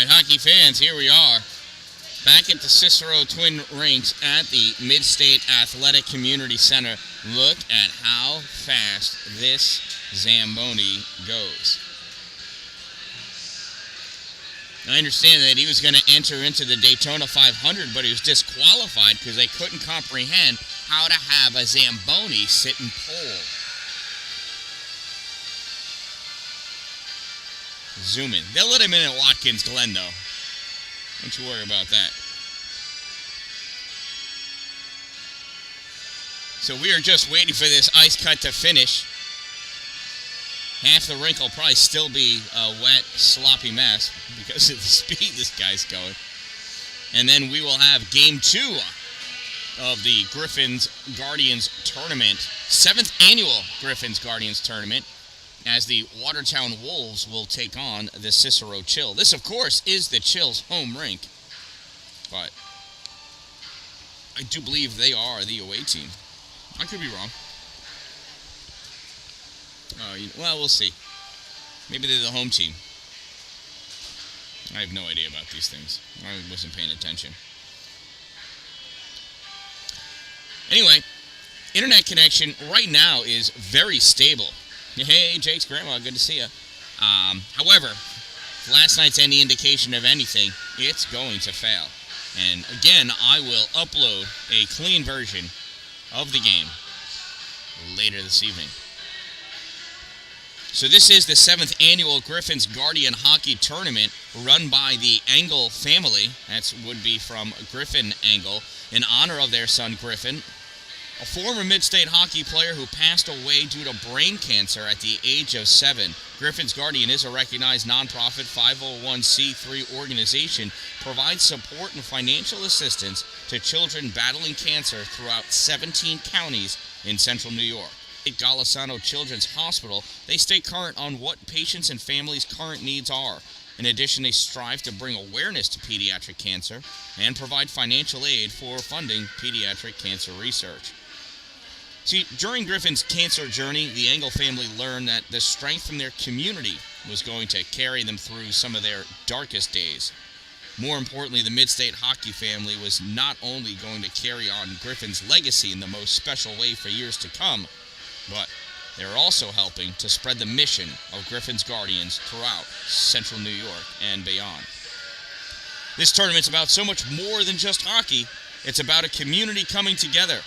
right, hockey fans, here we are. Back at the Cicero Twin Rinks at the Mid-State Athletic Community Center. Look at how fast this Zamboni goes. I understand that he was going to enter into the Daytona 500, but he was disqualified because they couldn't comprehend how to have a Zamboni sit in pole. Zoom in. They'll let him in at Watkins Glen, though. Don't you worry about that. So we are just waiting for this ice cut to finish. Half the rink will probably still be a wet, sloppy mess because of the speed this guy's going. And then we will have Game 2 of the Griffins Guardians Tournament. 7th annual Griffins Guardians Tournament, as the Watertown Wolves will take on the Cicero Chill. This, of course, is the Chill's home rink, but I do believe they are the away team. I could be wrong. Well, we'll see. Maybe they're the home team. I have no idea about these things. I wasn't paying attention. Anyway, internet connection right now is very stable. Hey, Jake's grandma, good to see you. However, if last night's any indication of anything, it's going to fail. And again, I will upload a clean version of the game later this evening. So this is the 7th annual Griffins Guardian Hockey Tournament run by the Engel family. That would be from Griffin Engel, in honor of their son Griffin, a former Mid-State hockey player who passed away due to brain cancer at the age of 7. Griffins Guardian is a recognized nonprofit 501c3 organization, provides support and financial assistance to children battling cancer throughout 17 counties in central New York. At Golisano Children's Hospital, they stay current on what patients' and families' current needs are. In addition, they strive to bring awareness to pediatric cancer and provide financial aid for funding pediatric cancer research. See, during Griffin's cancer journey, the Engel family learned that the strength from their community was going to carry them through some of their darkest days. More importantly, the Mid-State hockey family was not only going to carry on Griffin's legacy in the most special way for years to come, but they're also helping to spread the mission of Griffin's Guardians throughout central New York and beyond. This tournament's about so much more than just hockey. It's about a community coming together.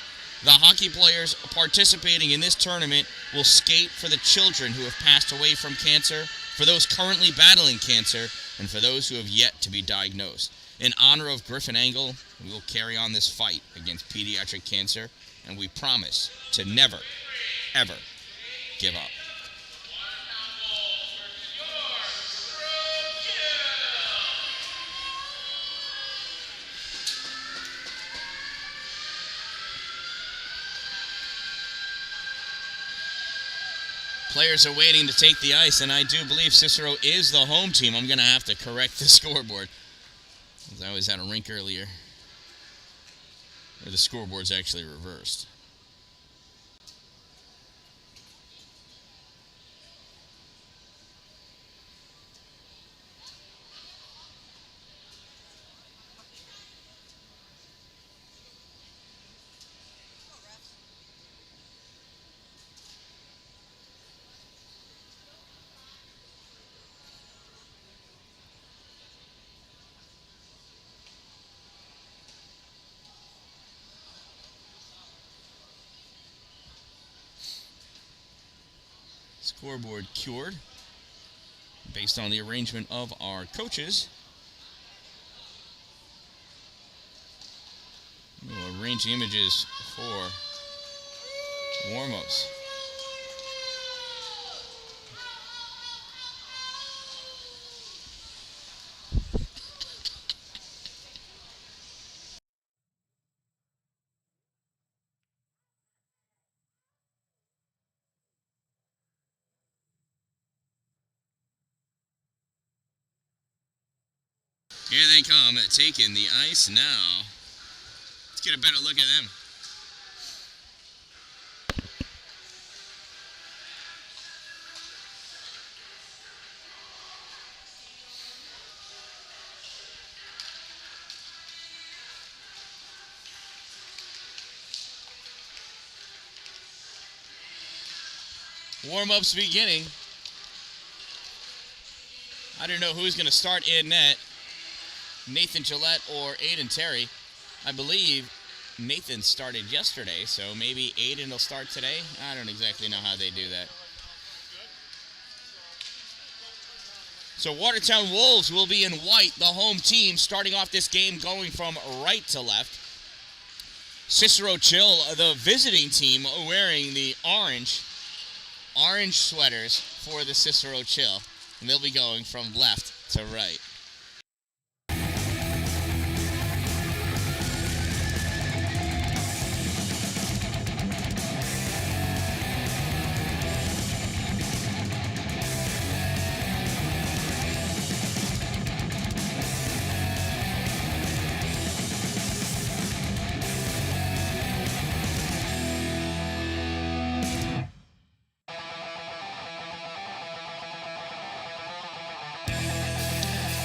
The hockey players participating in this tournament will skate for the children who have passed away from cancer, for those currently battling cancer, and for those who have yet to be diagnosed. In honor of Griffin Engel, we will carry on this fight against pediatric cancer, and we promise to never, ever give up. Players are waiting to take the ice, and I do believe Cicero is the home team. I'm going to have to correct the scoreboard. I was at a rink earlier where the scoreboard's actually reversed. Scoreboard cured based on the arrangement of our coaches. We'll arrange the images for warm-ups. Here they come, taking the ice now. Let's get a better look at them. Warm-ups beginning. I don't know who's going to start in net. Nathan Gillette or Aiden Terry. I believe Nathan started yesterday, so maybe Aiden will start today. I don't exactly know how they do that. So Watertown Wolves will be in white, the home team, starting off this game going from right to left. Cicero Chill, the visiting team, wearing the orange sweaters for the Cicero Chill. And they'll be going from left to right.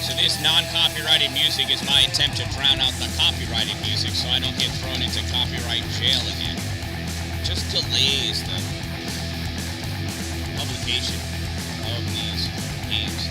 So this non-copyrighted music is my attempt to drown out the copyrighted music so I don't get thrown into copyright jail again. Just delays the publication of these games.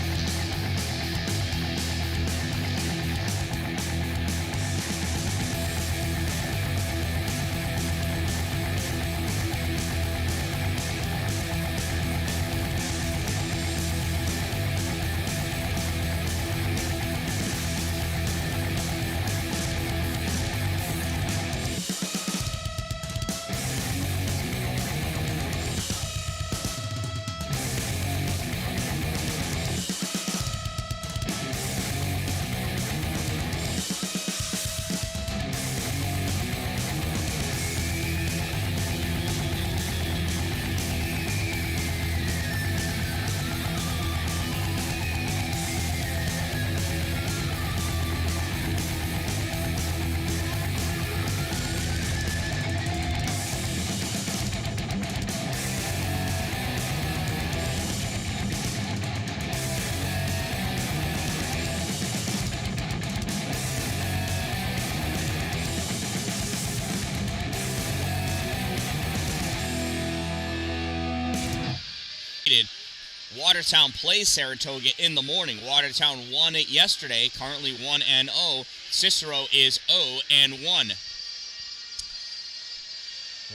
Watertown plays Saratoga in the morning. Watertown won it yesterday, currently 1-0. Cicero is 0-1.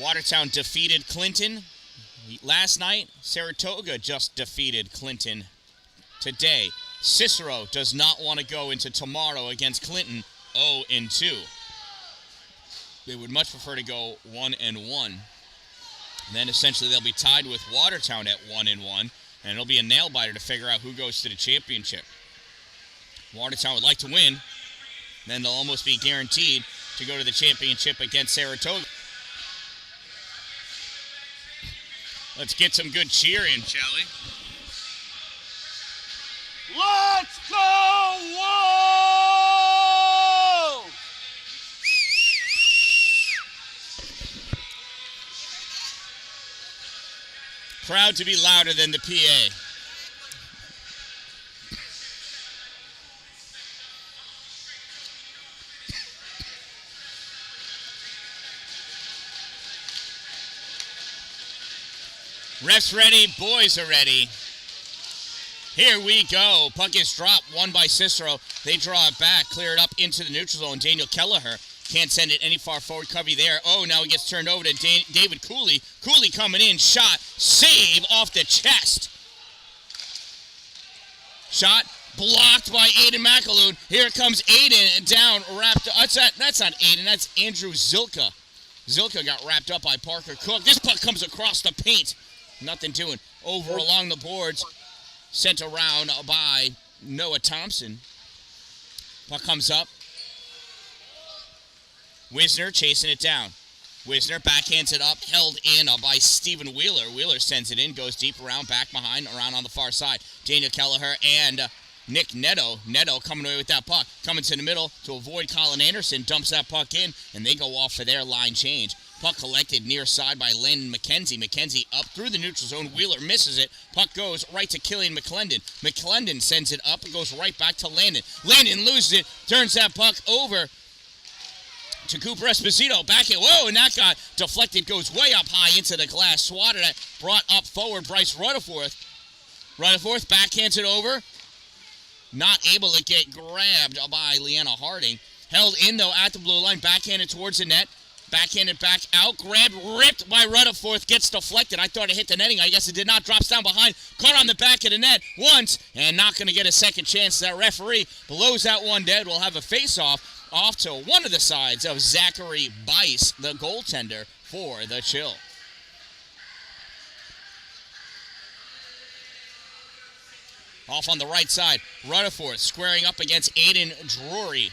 Watertown defeated Clinton last night. Saratoga just defeated Clinton today. Cicero does not want to go into tomorrow against Clinton 0-2. They would much prefer to go 1-1. And then essentially they'll be tied with Watertown at 1-1. And it'll be a nail-biter to figure out who goes to the championship. Watertown would like to win. Then they'll almost be guaranteed to go to the championship against Saratoga. Let's get some good cheering, shall we? Let's go, Wolves! Proud to be louder than the PA. Refs ready, boys are ready. Here we go. Puck is dropped, won by Cicero. They draw it back, clear it up into the neutral zone. Daniel Kelleher can't send it any far forward. Covey there. Oh, now he gets turned over to David Cooley. Cooley coming in. Shot. Save off the chest. Shot blocked by Aiden McAloon. Here comes Aiden down. Wrapped. That's not Aiden. That's Andrew Zilka. Zilka got wrapped up by Parker Cook. This puck comes across the paint. Nothing doing. Over along the boards. Sent around by Noah Thompson. Puck comes up. Wisner chasing it down. Wisner backhands it up, held in by Stephen Wheeler. Wheeler sends it in, goes deep around, back behind, around on the far side. Daniel Kelleher and Nick Neto. Neto coming away with that puck. Coming to the middle to avoid Colin Anderson. Dumps that puck in, and they go off for their line change. Puck collected near side by Landon McKenzie. McKenzie up through the neutral zone. Wheeler misses it. Puck goes right to Killian McClendon. McClendon sends it up and goes right back to Landon. Landon loses it, turns that puck over to Cooper Esposito. Back it. Whoa, and that got deflected. Goes way up high into the glass. Swatted it. Brought up forward. Bryce Rutherford. Rutherford backhands it over. Not able to get grabbed by Leanna Harding. Held in, though, at the blue line. Backhanded towards the net. Backhanded back out. Grabbed, ripped by Rutherford. Gets deflected. I thought it hit the netting. I guess it did not. Drops down behind. Caught on the back of the net once. And not going to get a second chance. That referee blows that one dead. We'll have a face-off off to one of the sides of Zachary Bice, the goaltender for the Chill. Off on the right side. Rutherford squaring up against Aiden Drury.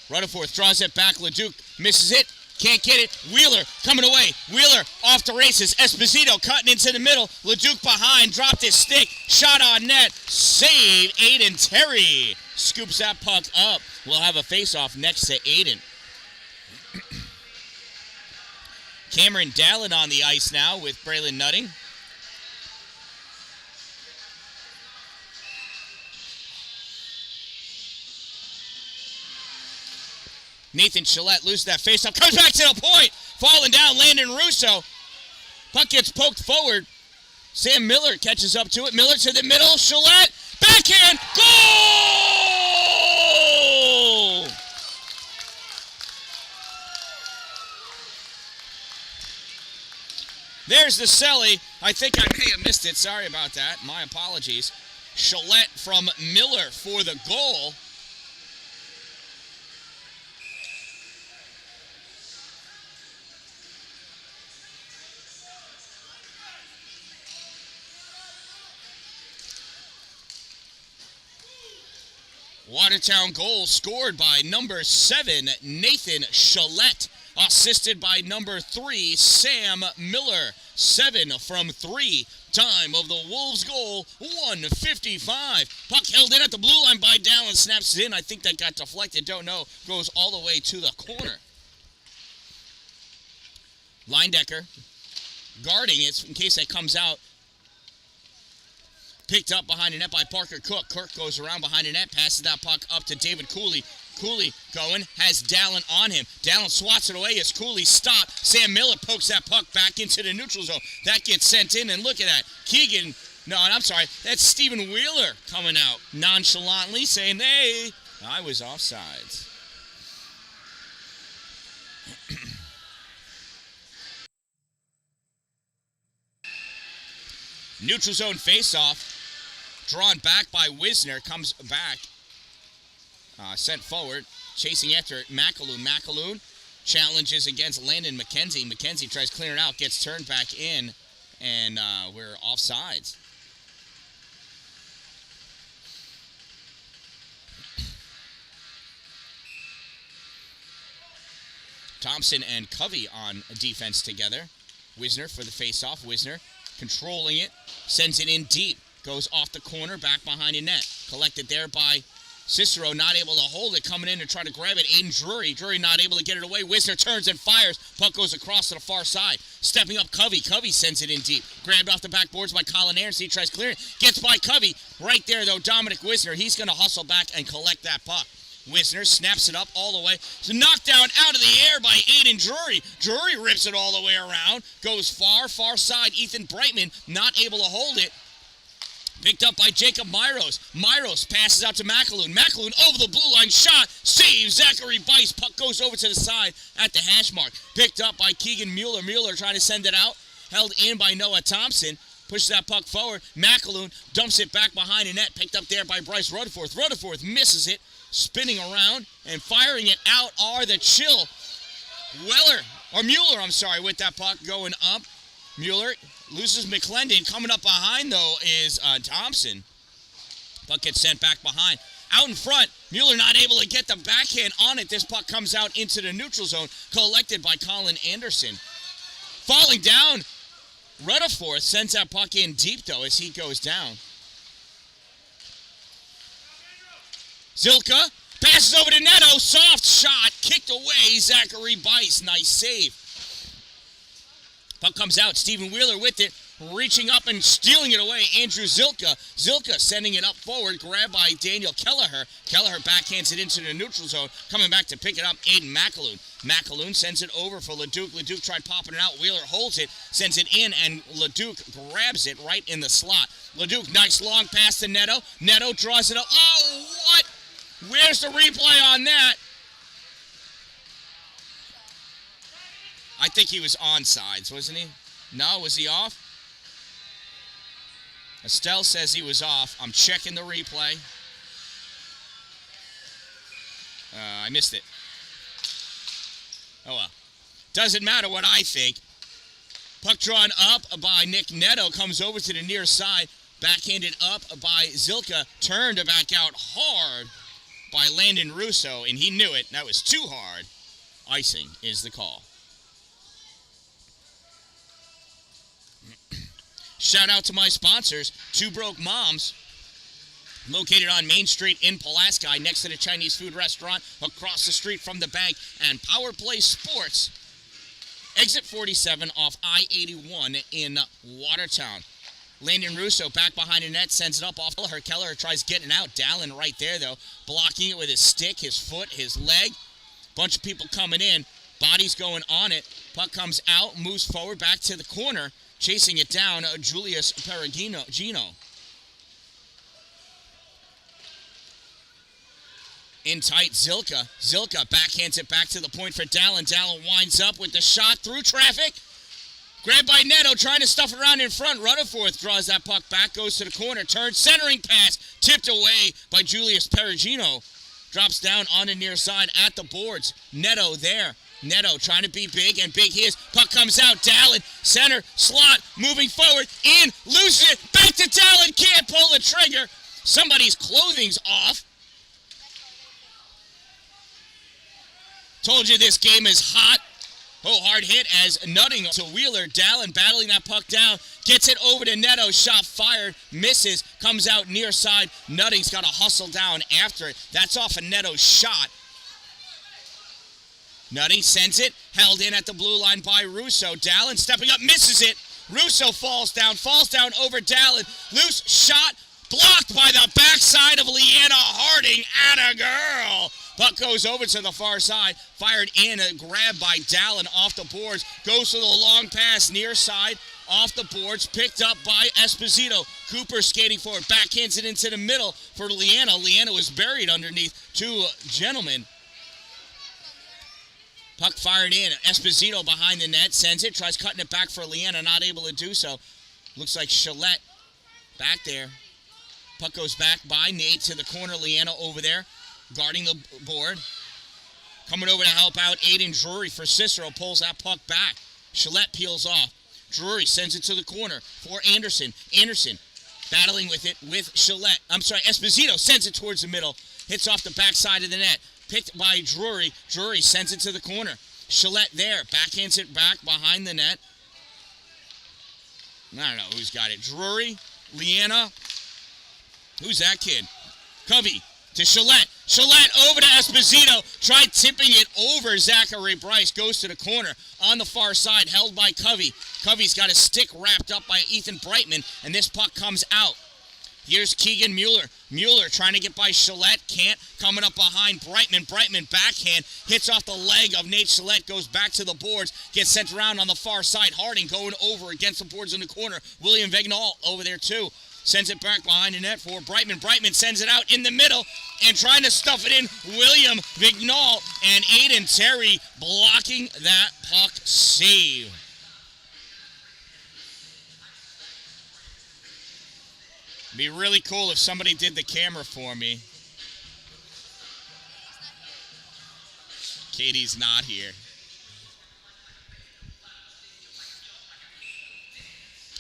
Rutherford draws it back. Leduc misses it. Can't get it. Wheeler coming away. Wheeler off the races. Esposito cutting into the middle. Leduc behind. Dropped his stick. Shot on net. Save. Aiden Terry scoops that puck up. We'll have a face-off next to Aiden. Cameron Dan-Dalin on the ice now with Braylon Nutting. Nathan Gillette loses that face-off. Comes back to the point. Falling down, Landon Russo. Puck gets poked forward. Sam Miller catches up to it. Miller to the middle. Gillette. Backhand. Goal! There's the celly. I think I may have missed it. Sorry about that. My apologies. Gillette from Miller for the goal. Watertown goal scored by number 7, Nathan Gillette. Assisted by number 3, Sam Miller. 7 from 3. Time of the Wolves' goal, 1:55. Puck held in at the blue line by Dalin. Snaps it in. I think that got deflected. Don't know. Goes all the way to the corner. Leindecker guarding it in case that comes out. Picked up behind the net by Parker Cook. Kirk goes around behind the net, passes that puck up to David Cooley. Cooley going, has Dalin on him. Dalin swats it away as Cooley stopped. Sam Miller pokes that puck back into the neutral zone. That gets sent in, and look at that. Keegan, no, I'm sorry, that's Stephen Wheeler coming out nonchalantly saying, hey, I was offsides. Neutral zone faceoff. Drawn back by Wisner. Comes back. Sent forward. Chasing after it. McAloon challenges against Landon McKenzie. McKenzie tries clearing out. Gets turned back in. And we're offsides. Thompson and Covey on defense together. Wisner for the faceoff. Wisner controlling it. Sends it in deep. Goes off the corner, back behind the net. Collected there by Cicero, not able to hold it. Coming in to try to grab it, Aiden Drury. Drury not able to get it away. Wisner turns and fires. Puck goes across to the far side. Stepping up, Covey. Covey sends it in deep. Grabbed off the backboards by Colin Aaronson. He tries clearing. Gets by Covey. Right there, though, Dominic Wisner. He's going to hustle back and collect that puck. Wisner snaps it up all the way. It's a knockdown out of the air by Aiden Drury. Drury rips it all the way around. Goes far side. Ethan Brightman not able to hold it. Picked up by Jacob Myros. Myros passes out to McAloon. McAloon over the blue line. Shot. Saves Zachary Bice. Puck goes over to the side at the hash mark. Picked up by Keegan Mueller. Mueller trying to send it out. Held in by Noah Thompson. Pushes that puck forward. McAloon dumps it back behind the net. Picked up there by Bryce Rutherford. Rutherford misses it. Spinning around and firing it out are the Chill. Mueller, with that puck going up. Mueller loses McClendon. Coming up behind, though, is Thompson. Puck gets sent back behind. Out in front, Mueller not able to get the backhand on it. This puck comes out into the neutral zone, collected by Colin Anderson. Falling down, Rutherford sends that puck in deep, though, as he goes down. Zilka passes over to Neto. Soft shot. Kicked away. Zachary Bice. Nice save. Puck comes out. Stephen Wheeler with it. reaching up and stealing it away. Andrew Zilka. Zilka sending it up forward. Grabbed by Daniel Kelleher. Kelleher backhands it into the neutral zone. Coming back to pick it up, Aiden McAloon. McAloon sends it over for LeDuc. LeDuc tried popping it out. Wheeler holds it, sends it in, and LeDuc grabs it right in the slot. LeDuc, nice long pass to Neto. Neto draws it up. Oh, what? Where's the replay on that? I think he was onside, wasn't he? No, was he off? Estelle says he was off. I'm checking the replay. I missed it. Oh well. Doesn't matter what I think. Puck drawn up by Nick Neto. Comes over to the near side. Backhanded up by Zilka. Turned back out hard by Landon Russo. And he knew it. That was too hard. Icing is the call. Shout out to my sponsors, Two Broke Moms, located on Main Street in Pulaski, next to the Chinese food restaurant, across the street from the bank, and Power Play Sports, exit 47 off I-81 in Watertown. Landon Russo back behind the net, sends it up off Kelleher. Kelleher tries getting out. Dalin right there, though, blocking it with his stick, his foot, his leg. Bunch of people coming in. Bodies going on it. Puck comes out, moves forward, back to the corner. Chasing it down, Julius Perugino. In tight, Zilka. Zilka backhands it back to the point for Dalin. Dalin winds up with the shot through traffic. Grabbed by Neto, trying to stuff it around in front. Rutherford draws that puck back, goes to the corner, turns, centering pass, tipped away by Julius Perugino. Drops down on the near side at the boards. Neto there. Neto trying to be big, and big he is. Puck comes out. Dalin, center, slot, moving forward, in, loses it, back to Dalin, can't pull the trigger. Somebody's clothing's off. Told you this game is hot. Oh, hard hit as Nutting to Wheeler. Dalin battling that puck down. Gets it over to Neto. Shot fired. Misses. Comes out near side. Nutting's got to hustle down after it. That's off a Neto shot. Nutting sends it. Held in at the blue line by Russo. Dalin stepping up. Misses it. Russo falls down over Dalin. Loose shot. Blocked by the backside of Leanna Harding. Atta girl. Puck goes over to the far side. Fired in. A grab by Dalin off the boards. Goes to the long pass near side. Off the boards. Picked up by Esposito. Cooper skating forward. Backhands it into the middle for Leanna. Leanna was buried underneath two gentlemen. Puck fired in. Esposito behind the net. Sends it. Tries cutting it back for Leanna. Not able to do so. Looks like Chalette back there. Puck goes back by Nate to the corner. Leanna over there. Guarding the board. Coming over to help out Aiden Drury for Cicero. Pulls that puck back. Chalette peels off. Drury sends it to the corner for Anderson. Anderson battling with it with Chalette. Esposito sends it towards the middle. Hits off the backside of the net. Picked by Drury. Drury sends it to the corner. Chalette there. Backhands it back behind the net. I don't know who's got it. Drury. Leanna. Who's that kid? Covey to Chalette. Chalette over to Esposito. Tried tipping it over Zachary Bryce. Goes to the corner on the far side. Held by Covey. Covey's got a stick wrapped up by Ethan Brightman. And this puck comes out. Here's Keegan Mueller. Mueller trying to get by Chalette. Can't. Coming up behind Brightman. Brightman backhand. Hits off the leg of Nate Chalette. Goes back to the boards. Gets sent around on the far side. Harding going over against the boards in the corner. William Vignal over there too. Sends it back behind the net for Brightman. Brightman sends it out in the middle and trying to stuff it in. William Vignal and Aiden Terry blocking that puck save. Be really cool if somebody did the camera for me. Katie's not here.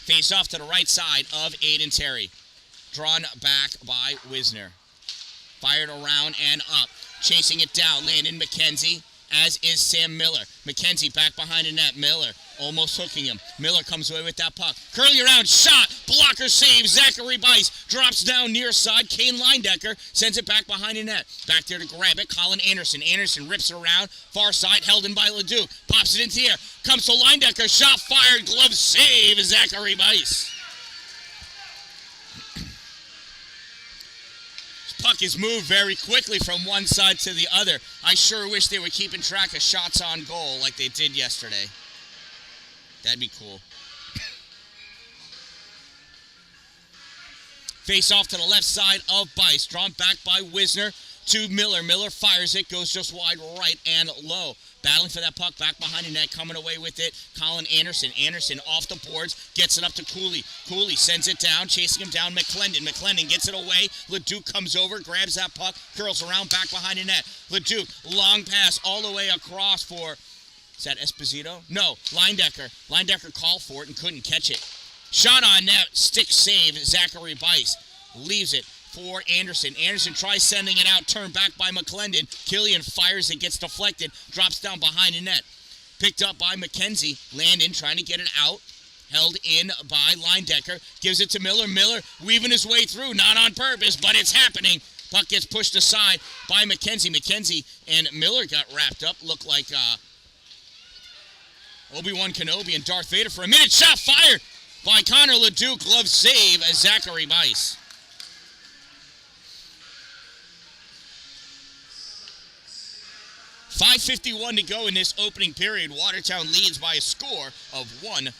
Face off to the right side of Aiden Terry. Drawn back by Wisner. Fired around and up. Chasing it down. Landon McKenzie, as is Sam Miller. McKenzie back behind the net. Miller almost hooking him. Miller comes away with that puck. Curling around, shot, blocker save. Zachary Bice drops down near side. Kane Leindecker sends it back behind the net. Back there to grab it, Colin Anderson. Anderson rips it around, far side, held in by Leduc. Pops it into the air, comes to Leindecker, shot fired, glove save, Zachary Bice. Puck is moved very quickly from one side to the other. I sure wish they were keeping track of shots on goal like they did yesterday. That'd be cool. Face off to the left side of Bice. Drawn back by Wisner to Miller. Miller fires it, goes just wide right and low. Battling for that puck back behind the net, coming away with it. Colin Anderson. Anderson off the boards, gets it up to Cooley. Cooley sends it down, chasing him down. McClendon. McClendon gets it away. Leduc comes over, grabs that puck, curls around back behind the net. Leduc, long pass all the way across for, is that Esposito? No, Leindecker. Leindecker called for it and couldn't catch it. Shot on net, stick save, Zachary Bice. Leaves it for Anderson. Anderson tries sending it out, turned back by McClendon. Killian fires it, gets deflected, drops down behind the net. Picked up by McKenzie. Landon trying to get it out. Held in by Leindecker. Gives it to Miller. Miller weaving his way through, not on purpose, but it's happening. Puck gets pushed aside by McKenzie. McKenzie and Miller got wrapped up. Looked like Obi-Wan Kenobi and Darth Vader for a minute. Shot fired by Connor Leduc. Glove save as Zachary Bice. .551 to go in this opening period. Watertown leads by a score of 1-0.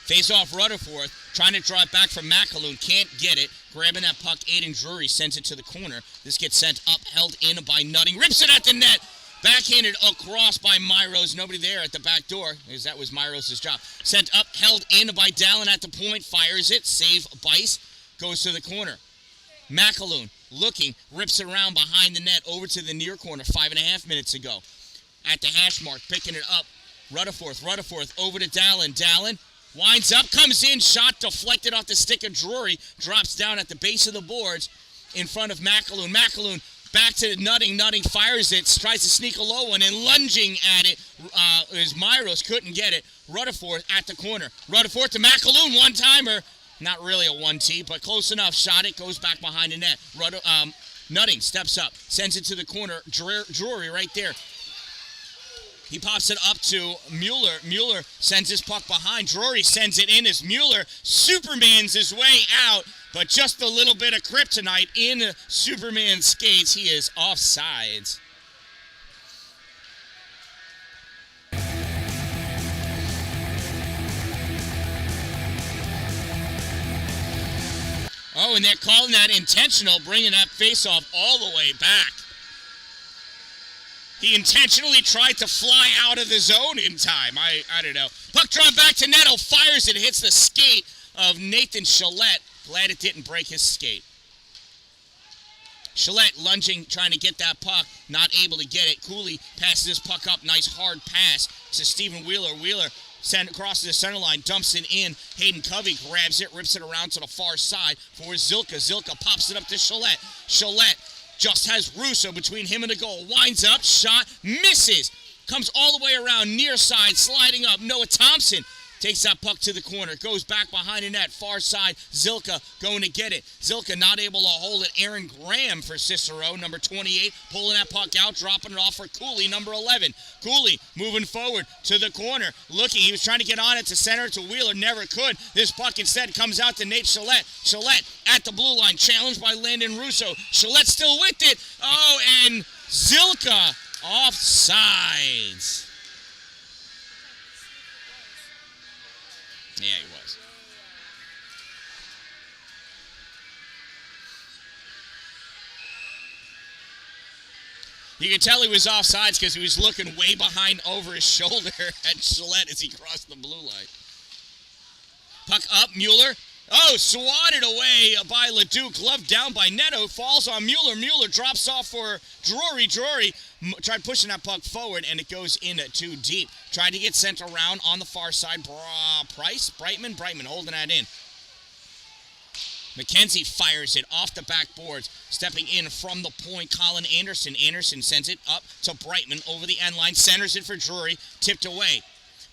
Face off Rutherford, trying to draw it back from McAloon, can't get it. Grabbing that puck, Aiden Drury sends it to the corner. This gets sent up, held in by Nutting, rips it at the net. Backhanded across by Myros. Nobody there at the back door, because that was Myros' job. Sent up, held in by Dallin at the point. Fires it. Save Bice. Goes to the corner. McAloon looking. Rips it around behind the net over to the near corner 5.5 minutes ago. At the hash mark, picking it up. Rutherford over to Dallin. Dallin winds up, comes in. Shot deflected off the stick of Drury. Drops down at the base of the boards in front of McAloon. McAloon back to Nutting. Nutting fires it, tries to sneak a low one, and lunging at it is Myros. Couldn't get it. Rutherford at the corner. Rutherford to McAloon, one-timer. Not really a 1T, but close enough. Shot it, goes back behind the net. Nutting steps up, sends it to the corner. Drury right there. He pops it up to Mueller. Mueller sends his puck behind. Drury sends it in as Mueller Supermans his way out. But just a little bit of kryptonite in Superman's skates. He is offsides. Oh, and they're calling that intentional, bringing that face-off all the way back. He intentionally tried to fly out of the zone in time. I don't know. Puck drawn back to Netto. Fires it. Hits the skate of Nathan Shillette. Glad it didn't break his skate. Shillette lunging, trying to get that puck. Not able to get it. Cooley passes his puck up. Nice hard pass to Stephen Wheeler. Wheeler crosses the center line. Dumps it in. Hayden Covey grabs it. Rips it around to the far side for Zilka. Zilka pops it up to Shillette. Shillette just has Russo between him and the goal. Winds up, shot, misses. Comes all the way around, near side, sliding up. Noah Thompson takes that puck to the corner. Goes back behind the net, far side. Zilka going to get it. Zilka not able to hold it. Aaron Graham for Cicero, number 28. Pulling that puck out, dropping it off for Cooley, number 11. Cooley moving forward to the corner. Looking, he was trying to get on it to center to Wheeler, never could. This puck instead comes out to Nate Shillette. Shillette at the blue line, challenged by Landon Russo. Shillette still with it. Oh, and Zilka offsides. Yeah, he was. You could tell he was offsides because he was looking way behind over his shoulder at Shillette as he crossed the blue line. Puck up, Mueller. Oh, swatted away by Leduc. Glove down by Neto. Falls on Mueller. Mueller drops off for Drury. Drury tried pushing that puck forward, and it goes in too deep. Tried to get sent around on the far side. Brightman holding that in. McKenzie fires it off the backboards. Stepping in from the point, Colin Anderson. Anderson sends it up to Brightman over the end line. Centers it for Drury. Tipped away.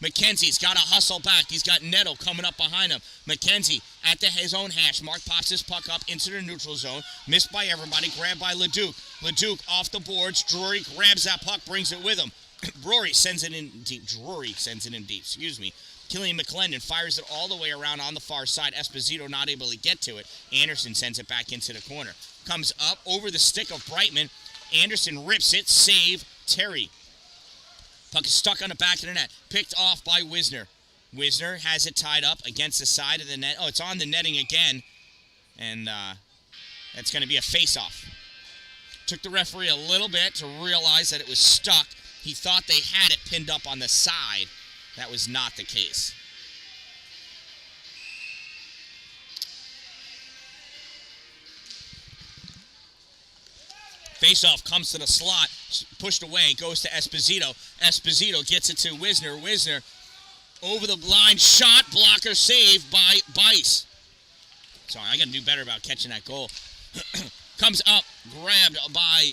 McKenzie's got to hustle back. He's got Neto coming up behind him. McKenzie at his own hash. Mark pops his puck up into the neutral zone. Missed by everybody. Grabbed by Leduc. Leduc off the boards. Drury grabs that puck, brings it with him. Drury sends it in deep. Killian McClendon fires it all the way around on the far side. Esposito not able to get to it. Anderson sends it back into the corner. Comes up over the stick of Brightman. Anderson rips it. Save Terry. Puck is stuck on the back of the net. Picked off by Wisner. Wisner has it tied up against the side of the net. Oh, it's on the netting again. And that's going to be a face-off. Took the referee a little bit to realize that it was stuck. He thought they had it pinned up on the side. That was not the case. Faceoff comes to the slot, pushed away, goes to Esposito. Esposito gets it to Wisner. Wisner over the line, shot, blocker, save by Bice. Sorry, I got to do better about catching that goal. Comes up, grabbed by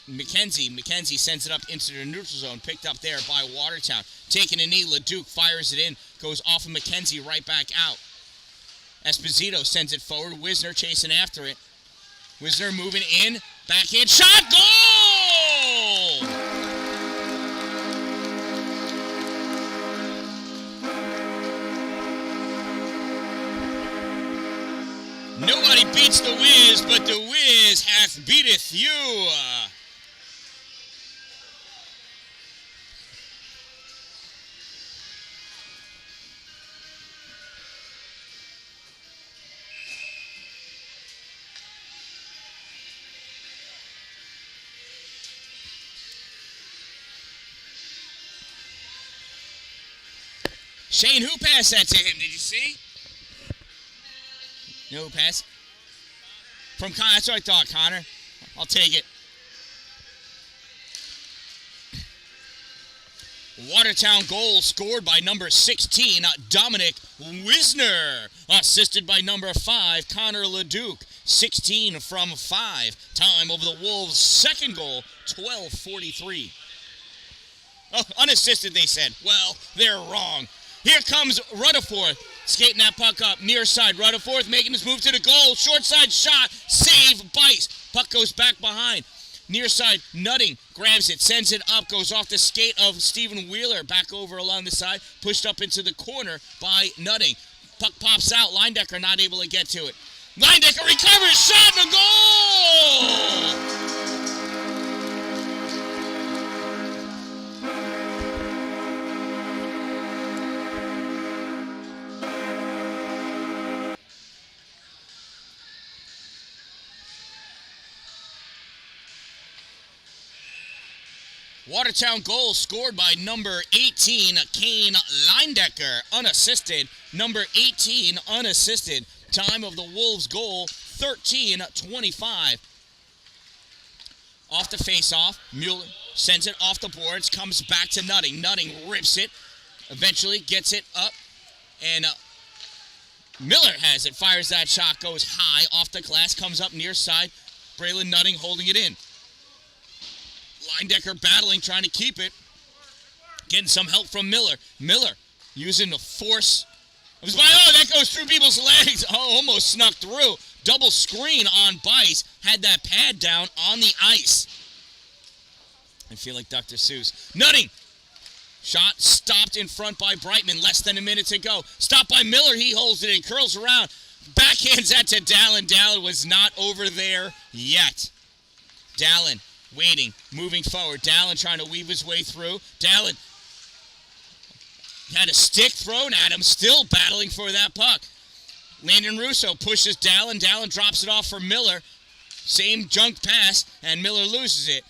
McKenzie. McKenzie sends it up into the neutral zone, picked up there by Watertown. Taking a knee, Leduc fires it in, goes off of McKenzie right back out. Esposito sends it forward, Wisner chasing after it. Wisner moving in, backhand shot, goal! Nobody beats the Wiz, but the Wiz hath beateth you. Shane, who passed that to him? Did you see? No pass. From Connor. That's what I thought, Connor. I'll take it. Watertown goal scored by number 16, Dominic Wisner. Assisted by number 5, Connor Leduc. 16 from 5. Time over the Wolves' second goal, 12:43. Oh, unassisted, they said. Well, they're wrong. Here comes Rutherford, skating that puck up, near side. Rutherford making his move to the goal. Short side shot, save, Bice. Puck goes back behind. Near side, Nutting grabs it, sends it up, goes off the skate of Stephen Wheeler. Back over along the side, pushed up into the corner by Nutting. Puck pops out, Leindecker not able to get to it. Leindecker recovers, shot, and a goal! Watertown goal scored by number 18, Kane Leindecker, unassisted. Number 18, unassisted. Time of the Wolves' goal, 13:25. Off the face-off, Mueller sends it off the boards, comes back to Nutting. Nutting rips it, eventually gets it up, and Miller has it, fires that shot, goes high, off the glass, comes up near side. Braylon Nutting holding it in. Leindecker battling, trying to keep it. Getting some help from Miller. Miller using the force. Oh, that goes through people's legs. Oh, almost snuck through. Double screen on Bice. Had that pad down on the ice. I feel like Dr. Seuss. Nutting. Shot stopped in front by Brightman. Less than a minute to go. Stopped by Miller. He holds it in. Curls around. Backhands that to Dalin. Dalin was not over there yet. Dalin. Waiting, moving forward. Dalin trying to weave his way through. Dalin had a stick thrown at him, still battling for that puck. Landon Russo pushes Dalin. Dalin drops it off for Miller. Same junk pass, and Miller loses it.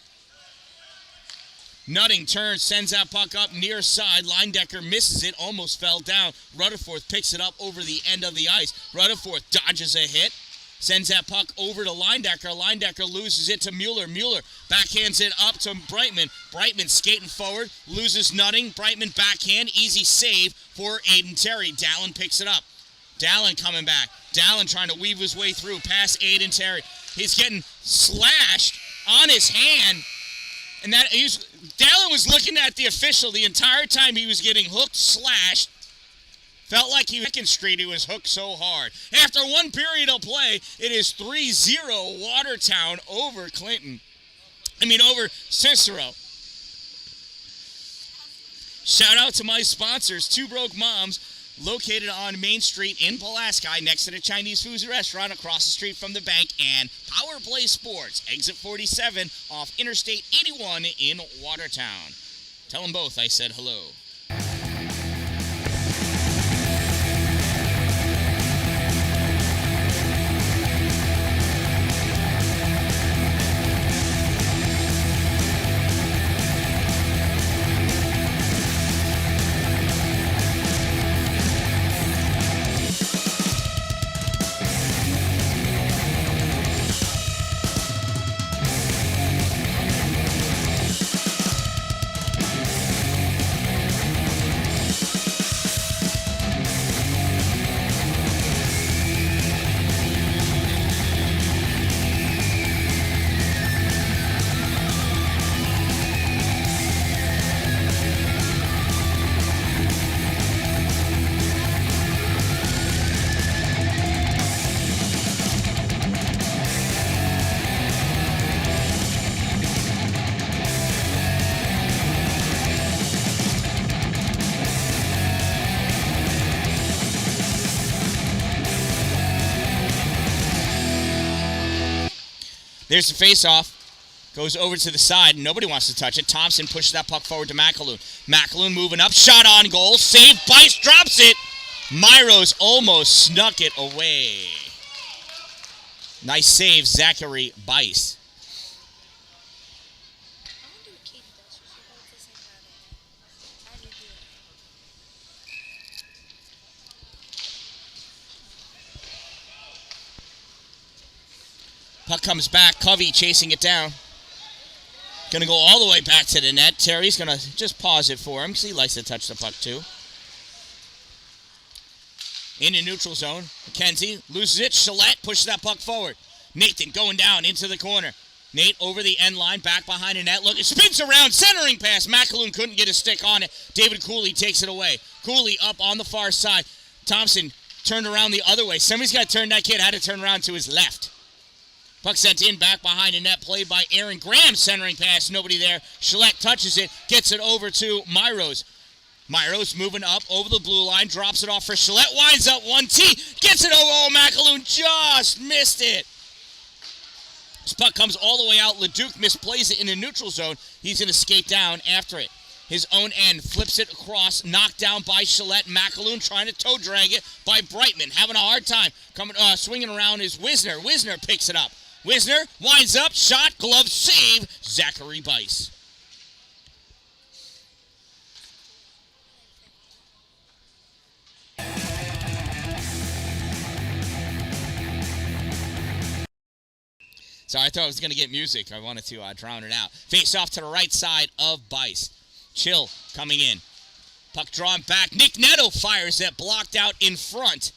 Nutting turns, sends that puck up near side. Leindecker misses it, almost fell down. Rutherford picks it up over the end of the ice. Rutherford dodges a hit. Sends that puck over to Leindecker. Leindecker loses it to Mueller. Mueller backhands it up to Brightman. Brightman skating forward. Loses Nutting. Brightman backhand. Easy save for Aiden Terry. Dalin picks it up. Dalin coming back. Dan-Dalin trying to weave his way through past Aiden Terry. He's getting slashed on his hand. And Dalin was looking at the official the entire time he was getting hooked, slashed. Felt like he was Second Street, he was hooked so hard. After one period of play, it is 3-0 Watertown over over Cicero. Shout out to my sponsors, Two Broke Moms, located on Main Street in Pulaski, next to the Chinese Food Restaurant across the street from the bank, and Power Play Sports, exit 47 off Interstate 81 in Watertown. Tell them both I said hello. There's the face-off. Goes over to the side. Nobody wants to touch it. Thompson pushes that puck forward to McAloon. McAloon moving up. Shot on goal. Save. Bice drops it. Myros almost snuck it away. Nice save, Zachary Bice. Puck comes back. Covey chasing it down. Going to go all the way back to the net. Terry's going to just pause it for him because he likes to touch the puck too. In the neutral zone. McKenzie loses it. Gillette pushes that puck forward. Nathan going down into the corner. Nate over the end line, back behind the net. Look, it spins around, centering pass. McAloon couldn't get a stick on it. David Cooley takes it away. Cooley up on the far side. Thompson turned around the other way. Somebody's got to turn that kid. Had to turn around to his left. Puck sent in, back behind the net, played by Aaron Graham, centering pass, nobody there. Gillette touches it, gets it over to Myros. Myros moving up over the blue line, drops it off for Gillette, winds up 1T, gets it over, oh, McAloon just missed it. This puck comes all the way out, Leduc misplays it in the neutral zone. He's going to skate down after it. His own end, flips it across, knocked down by Gillette. McAloon trying to toe drag it by Brightman, having a hard time. Swinging around is Wisner. Wisner picks it up. Wisner winds up, shot, glove, save, Zachary Bice. Sorry, I thought I was going to get music. I wanted to drown it out. Face off to the right side of Bice. Chill coming in. Puck drawn back. Nick Neto fires that, blocked out in front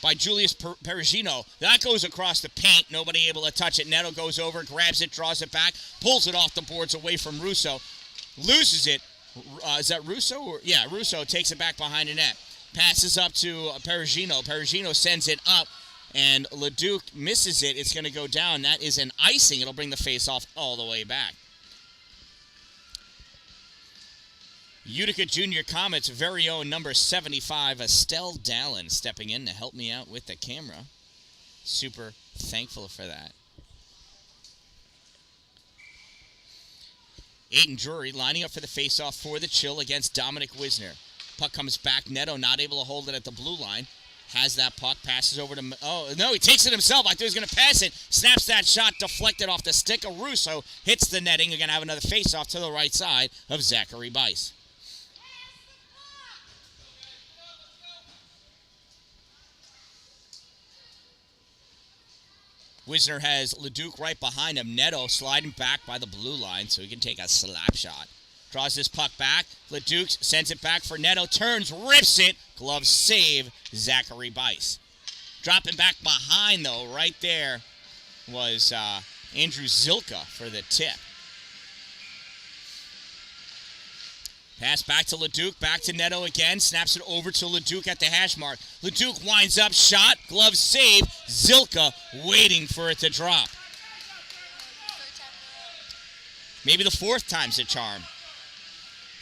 by Julius Perugino. That goes across the paint. Nobody able to touch it. Neto goes over, grabs it, draws it back, pulls it off the boards away from Russo. Loses it. Is that Russo? Yeah, Russo takes it back behind the net. Passes up to Perugino. Perugino sends it up, and Leduc misses it. It's going to go down. That is an icing. It'll bring the face-off all the way back. Utica Junior Comets' very own number 75, Estelle Dallin, stepping in to help me out with the camera. Super thankful for that. Aiden Drury lining up for the faceoff for the Chill against Dominic Wisner. Puck comes back. Neto not able to hold it at the blue line. Has that puck, passes over to... Oh, no, he takes it himself. I thought he was going to pass it. Snaps that shot, deflected off the stick of Russo. Hits the netting. You're going to have another faceoff to the right side of Zachary Bice. Wisner has Leduc right behind him. Neto sliding back by the blue line so he can take a slap shot. Draws this puck back. LeDuc sends it back for Neto. Turns, rips it. Glove save, Zachary Bice. Dropping back behind, though, right there was Andrew Zilka for the tip. Pass back to LeDuc, back to Neto again. Snaps it over to LeDuc at the hash mark. LeDuc winds up, shot, glove save. Zilka waiting for it to drop. Maybe the fourth time's a charm.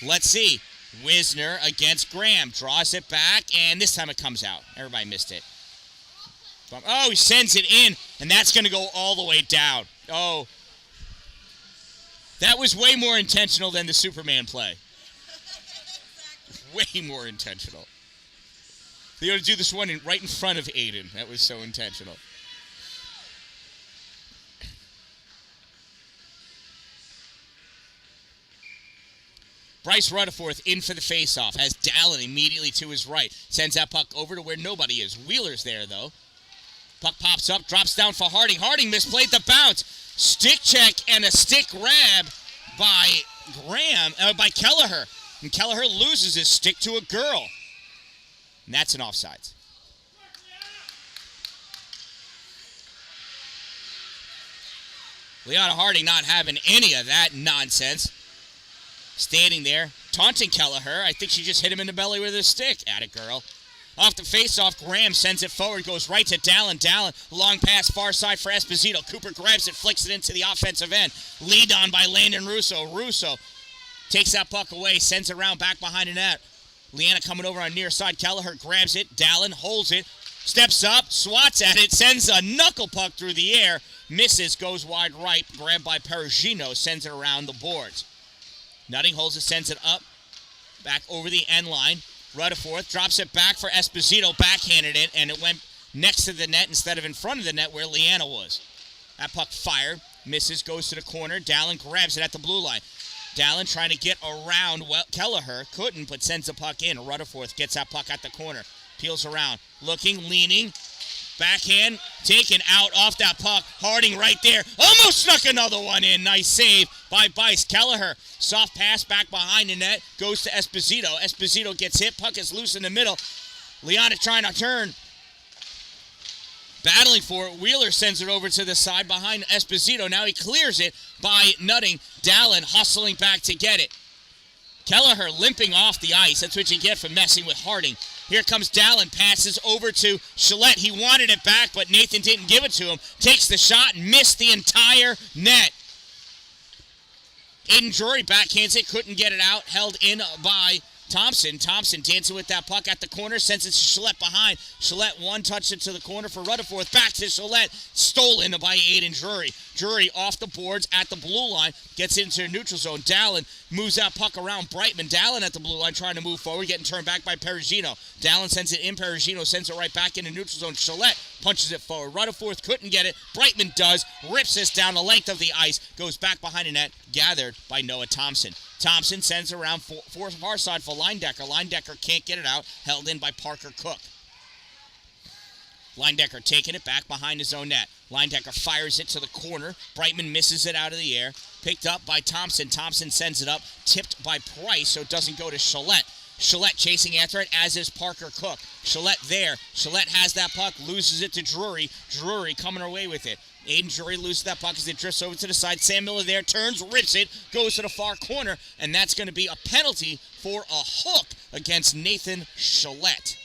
Let's see. Wisner against Graham. Draws it back, and this time it comes out. Everybody missed it. Oh, he sends it in, and that's going to go all the way down. Oh. That was way more intentional than the Superman play. Way more intentional. They ought to do this one right in front of Aiden. That was so intentional. Bryce Rutherford in for the faceoff. Has Dalin immediately to his right. Sends that puck over to where nobody is. Wheeler's there, though. Puck pops up, drops down for Harding. Harding misplayed the bounce. Stick check and a stick grab by by Kelleher. And Kelleher loses his stick to a girl. And that's an offsides. Leona Harding not having any of that nonsense. Standing there, taunting Kelleher. I think she just hit him in the belly with a stick. Atta girl. Off the face-off, Graham sends it forward, goes right to Dalin. Dalin, long pass, far side for Esposito. Cooper grabs it, flicks it into the offensive end. Lead on by Landon Russo. Russo takes that puck away, sends it around back behind the net. Leanna coming over on near side. Kelleher grabs it. Dalin holds it. Steps up, swats at it, sends a knuckle puck through the air. Misses, goes wide right. Grabbed by Perugino, sends it around the boards. Nutting holds it, sends it up. Back over the end line. Rutherford drops it back for Esposito. Backhanded it, and it went next to the net instead of in front of the net where Leanna was. That puck fired. Misses, goes to the corner. Dalin grabs it at the blue line. Dalin trying to get around Kelleher. Couldn't, but sends the puck in. Rutherford gets that puck at the corner. Peels around. Looking, leaning. Backhand. Taken out off that puck. Harding right there. Almost snuck another one in. Nice save by Bice. Kelleher. Soft pass back behind the net. Goes to Esposito. Esposito gets hit. Puck is loose in the middle. Liana trying to turn. Battling for it. Wheeler sends it over to the side behind Esposito. Now he clears it by Nutting. Dalin hustling back to get it. Kelleher limping off the ice. That's what you get for messing with Harding. Here comes Dalin. Passes over to Gillette. He wanted it back, but Nathan didn't give it to him. Takes the shot and missed the entire net. Aiden Drury backhands it. Couldn't get it out. Held in by Thompson. Thompson dancing with that puck at the corner. Sends it to Gillette behind. Gillette one touched it to the corner for Rutherford. Back to Gillette. Stolen by Aiden Drury. Drury off the boards at the blue line. Gets into the neutral zone. Dalin moves that puck around Brightman. Dalin at the blue line trying to move forward. Getting turned back by Perugino. Dalin sends it in. Perugino sends it right back into neutral zone. Gillette punches it forward. Rutherford couldn't get it. Brightman does. Rips this down the length of the ice. Goes back behind the net. Gathered by Noah Thompson. Thompson sends around far side for Linedecker. Linedecker can't get it out. Held in by Parker Cook. Linedecker taking it back behind his own net. Linedecker fires it to the corner. Brightman misses it out of the air. Picked up by Thompson. Thompson sends it up. Tipped by Price so it doesn't go to Gillette. Gillette chasing after it, as is Parker Cook. Gillette there. Gillette has that puck. Loses it to Drury. Drury coming away with it. Aiden Drury loses that puck as it drifts over to the side. Sam Miller there, turns, rips it, goes to the far corner, and that's going to be a penalty for a hook against Nathan Gillette.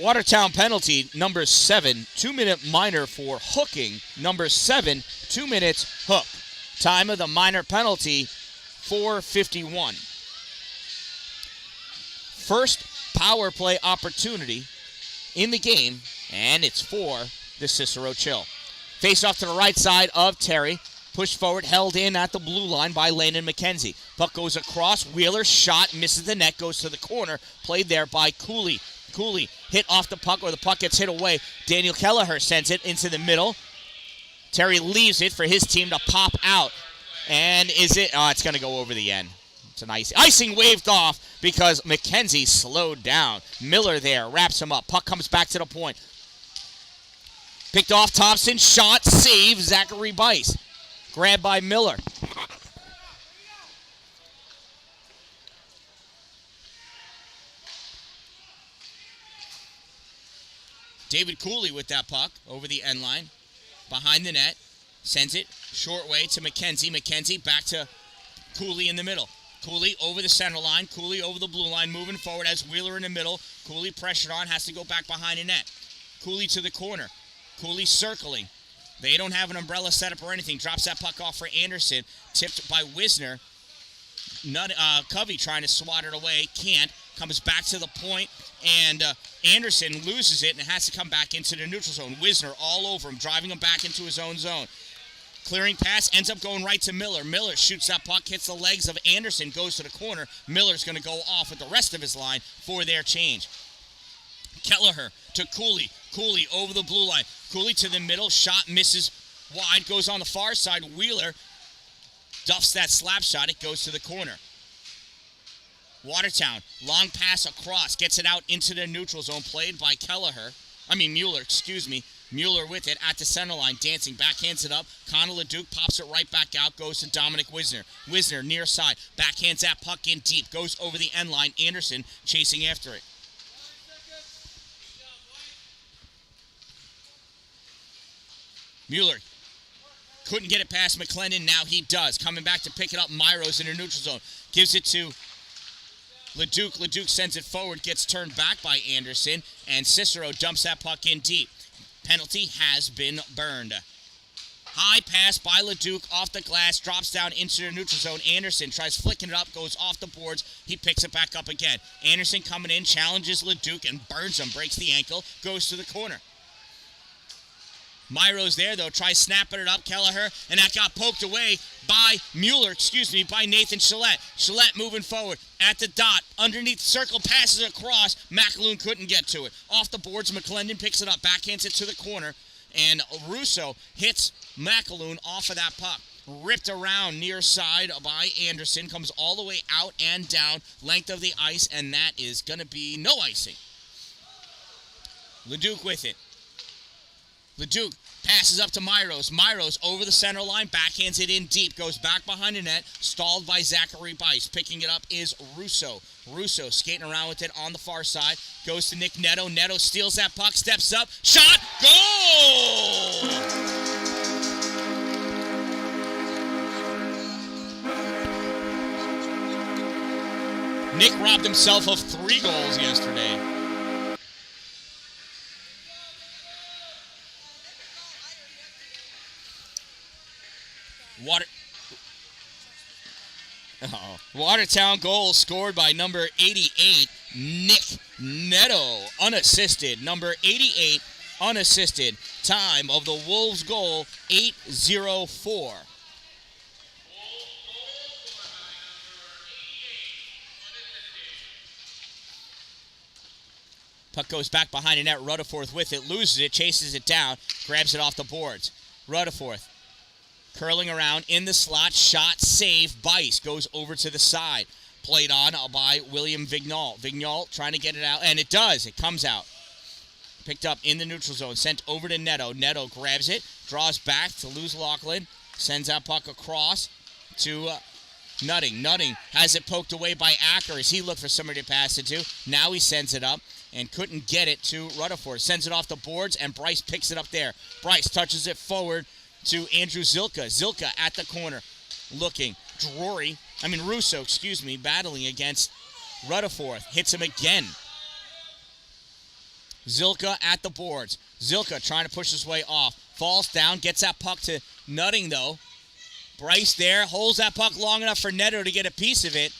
Watertown penalty, number 7, 2-minute minor for hooking. Number 7, 2 minutes hook. Time of the minor penalty, 4:51. First power play opportunity in the game, and it's for the Cicero Chill. Face off to the right side of Terry. Pushed forward, held in at the blue line by Landon McKenzie. Puck goes across. Wheeler shot, misses the net, goes to the corner. Played there by Cooley. Cooley hit off the puck, or the puck gets hit away. Daniel Kelleher sends it into the middle. Terry leaves it for his team to pop out. And is it? Oh, it's going to go over the end. It's an icing waved off because McKenzie slowed down. Miller there, wraps him up. Puck comes back to the point. Picked off Thompson, shot, save, Zachary Bice. Grabbed by Miller. David Cooley with that puck over the end line. Behind the net. Sends it short way to McKenzie. McKenzie back to Cooley in the middle. Cooley over the center line. Cooley over the blue line. Moving forward as Wheeler in the middle. Cooley pressured on. Has to go back behind the net. Cooley to the corner. Cooley circling. They don't have an umbrella set up or anything. Drops that puck off for Anderson. Tipped by Wisner. Covey trying to swat it away. Can't. Comes back to the point. And Anderson loses it and has to come back into the neutral zone. Wisner all over him. Driving him back into his own zone. Clearing pass, ends up going right to Miller. Miller shoots that puck, hits the legs of Anderson, goes to the corner. Miller's going to go off with the rest of his line for their change. Kelleher to Cooley. Cooley over the blue line. Cooley to the middle. Shot misses wide. Goes on the far side. Wheeler duffs that slap shot. It goes to the corner. Watertown. Long pass across. Gets it out into the neutral zone. Played by Mueller, Mueller with it at the center line, dancing, backhands it up. Connor LeDuc pops it right back out, goes to Dominic Wisner. Wisner near side, backhands that puck in deep, goes over the end line. Anderson chasing after it. Mueller couldn't get it past McClendon, now he does. Coming back to pick it up, Myros in the neutral zone. Gives it to LeDuc. LeDuc sends it forward, gets turned back by Anderson, and Cicero dumps that puck in deep. Penalty has been burned. High pass by LeDuc off the glass, drops down into the neutral zone. Anderson tries flicking it up, goes off the boards. He picks it back up again. Anderson coming in, challenges LeDuc and burns him, breaks the ankle, goes to the corner. Myros there, though, tries snapping it up, Kelleher, and that got poked away by by Nathan Gillette. Gillette moving forward at the dot, underneath the circle, passes across. McAloon couldn't get to it. Off the boards, McClendon picks it up, backhands it to the corner, and Russo hits McAloon off of that puck. Ripped around near side by Anderson, comes all the way out and down, length of the ice, and that is going to be no icing. LeDuc with it. LeDuc passes up to Myros. Myros over the center line, backhands it in deep, goes back behind the net, stalled by Zachary Bice. Picking it up is Russo. Russo skating around with it on the far side, goes to Nick Neto. Neto steals that puck, steps up, shot, goal! Nick robbed himself of 3 goals yesterday. Watertown goal scored by number 88, Nick Neto, unassisted. Number 88, unassisted. Time of the Wolves' goal, 8:04. Puck goes back behind the net. Rutherford with it, loses it, chases it down, grabs it off the boards. Rutherford curling around in the slot, shot, save. Bice goes over to the side. Played on by William Vignal. Vignal trying to get it out, and it does. It comes out. Picked up in the neutral zone, sent over to Neto. Neto grabs it, draws back to lose Lachlan, sends that puck across to Nutting. Nutting has it poked away by Acker as he looked for somebody to pass it to. Now he sends it up and couldn't get it to Rutherford. Sends it off the boards, and Bryce picks it up there. Bryce touches it forward to Andrew Zilka. Zilka at the corner looking. Russo, battling against Rutherford. Hits him again. Zilka at the boards. Zilka trying to push his way off. Falls down, gets that puck to Nutting, though. Bryce there, holds that puck long enough for Neto to get a piece of it.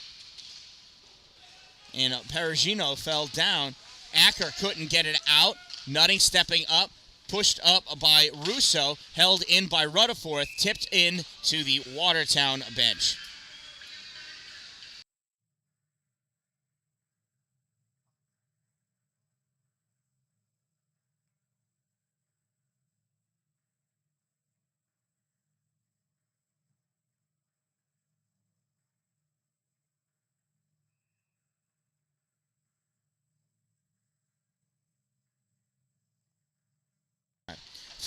And Perugino fell down. Acker couldn't get it out. Nutting stepping up. Pushed up by Russo, held in by Rutherford, tipped in to the Watertown bench.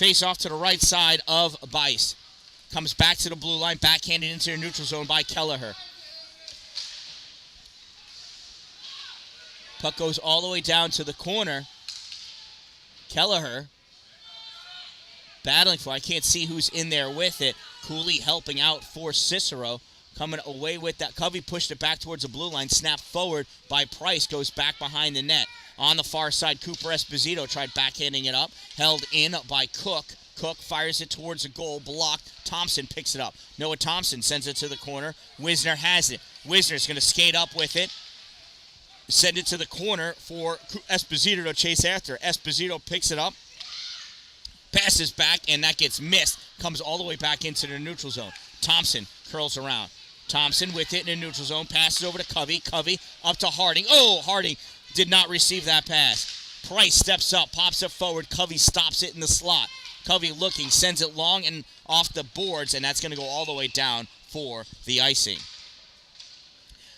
Face off to the right side of Bice. Comes back to the blue line, backhanded into the neutral zone by Kelleher. Puck goes all the way down to the corner. Kelleher battling for, I can't see who's in there with it. Cooley helping out for Cicero. Coming away with that. Covey pushed it back towards the blue line. Snapped forward by Price. Goes back behind the net. On the far side, Cooper Esposito tried backhanding it up. Held in by Cook. Cook fires it towards the goal. Blocked. Thompson picks it up. Noah Thompson sends it to the corner. Wisner has it. Wisner's going to skate up with it. Send it to the corner for Esposito to chase after. Esposito picks it up. Passes back, and that gets missed. Comes all the way back into the neutral zone. Thompson curls around. Thompson with it in the neutral zone. Passes over to Covey. Covey up to Harding. Oh, Harding did not receive that pass. Price steps up, pops it forward. Covey stops it in the slot. Covey looking, sends it long and off the boards, and that's going to go all the way down for the icing.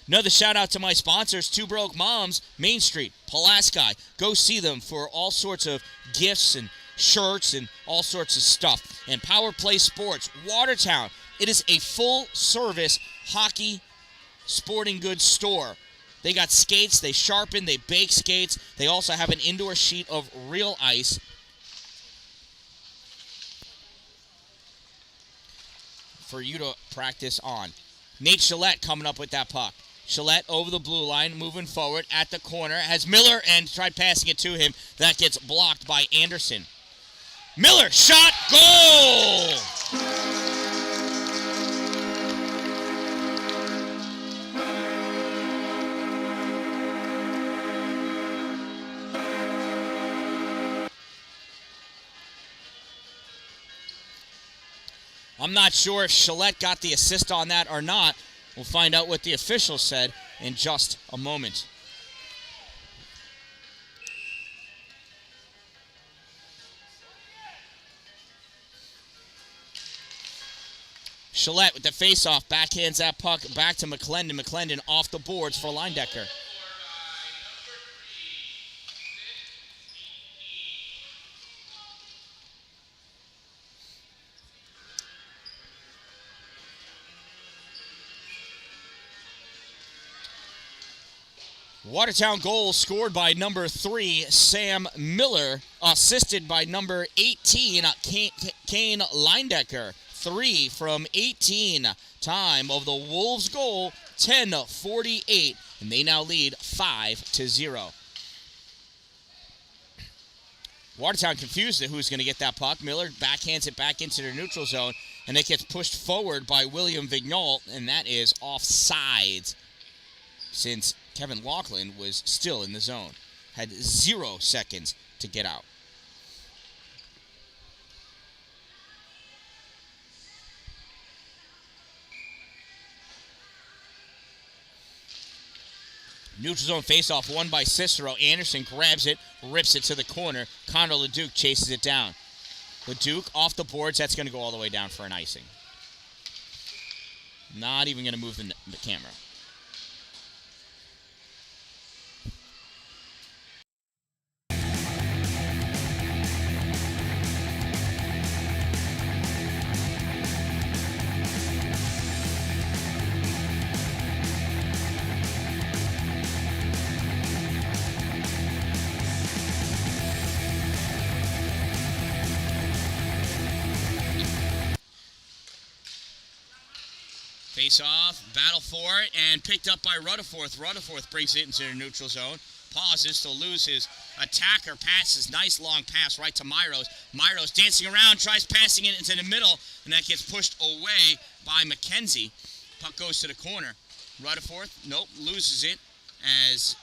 Another shout out to my sponsors, Two Broke Moms, Main Street, Pulaski. Go see them for all sorts of gifts and shirts and all sorts of stuff. And Power Play Sports, Watertown. It is a full-service hockey sporting goods store. They got skates, they sharpen, they bake skates. They also have an indoor sheet of real ice. For you to practice on. Nate Gillette coming up with that puck. Gillette over the blue line, moving forward at the corner. Has Miller and tried passing it to him. That gets blocked by Anderson. Miller, shot, goal! I'm not sure if Gillette got the assist on that or not. We'll find out what the official said in just a moment. Gillette with the face-off, backhands that puck back to McClendon. McClendon off the boards for Leindecker. Watertown goal scored by number 3, Sam Miller, assisted by number 18, Kane Leindecker. 3 from 18. Time of the Wolves' goal, 10:48, and they now lead 5-0. Watertown confused at who's going to get that puck. Miller backhands it back into the neutral zone, and it gets pushed forward by William Vigneault, and that is offsides since Kevin Laughlin was still in the zone. Had 0 seconds to get out. Neutral zone faceoff won by Cicero. Anderson grabs it, rips it to the corner. Connor LeDuc chases it down. LeDuc off the boards. That's going to go all the way down for an icing. Not even going to move the camera. Face off, battle for it, and picked up by Rutherford. Rutherford brings it into the neutral zone. Pauses to lose his attacker. Passes, nice long pass right to Myros. Myros dancing around, tries passing it into the middle, and that gets pushed away by McKenzie. Puck goes to the corner. Rutherford, nope, loses it as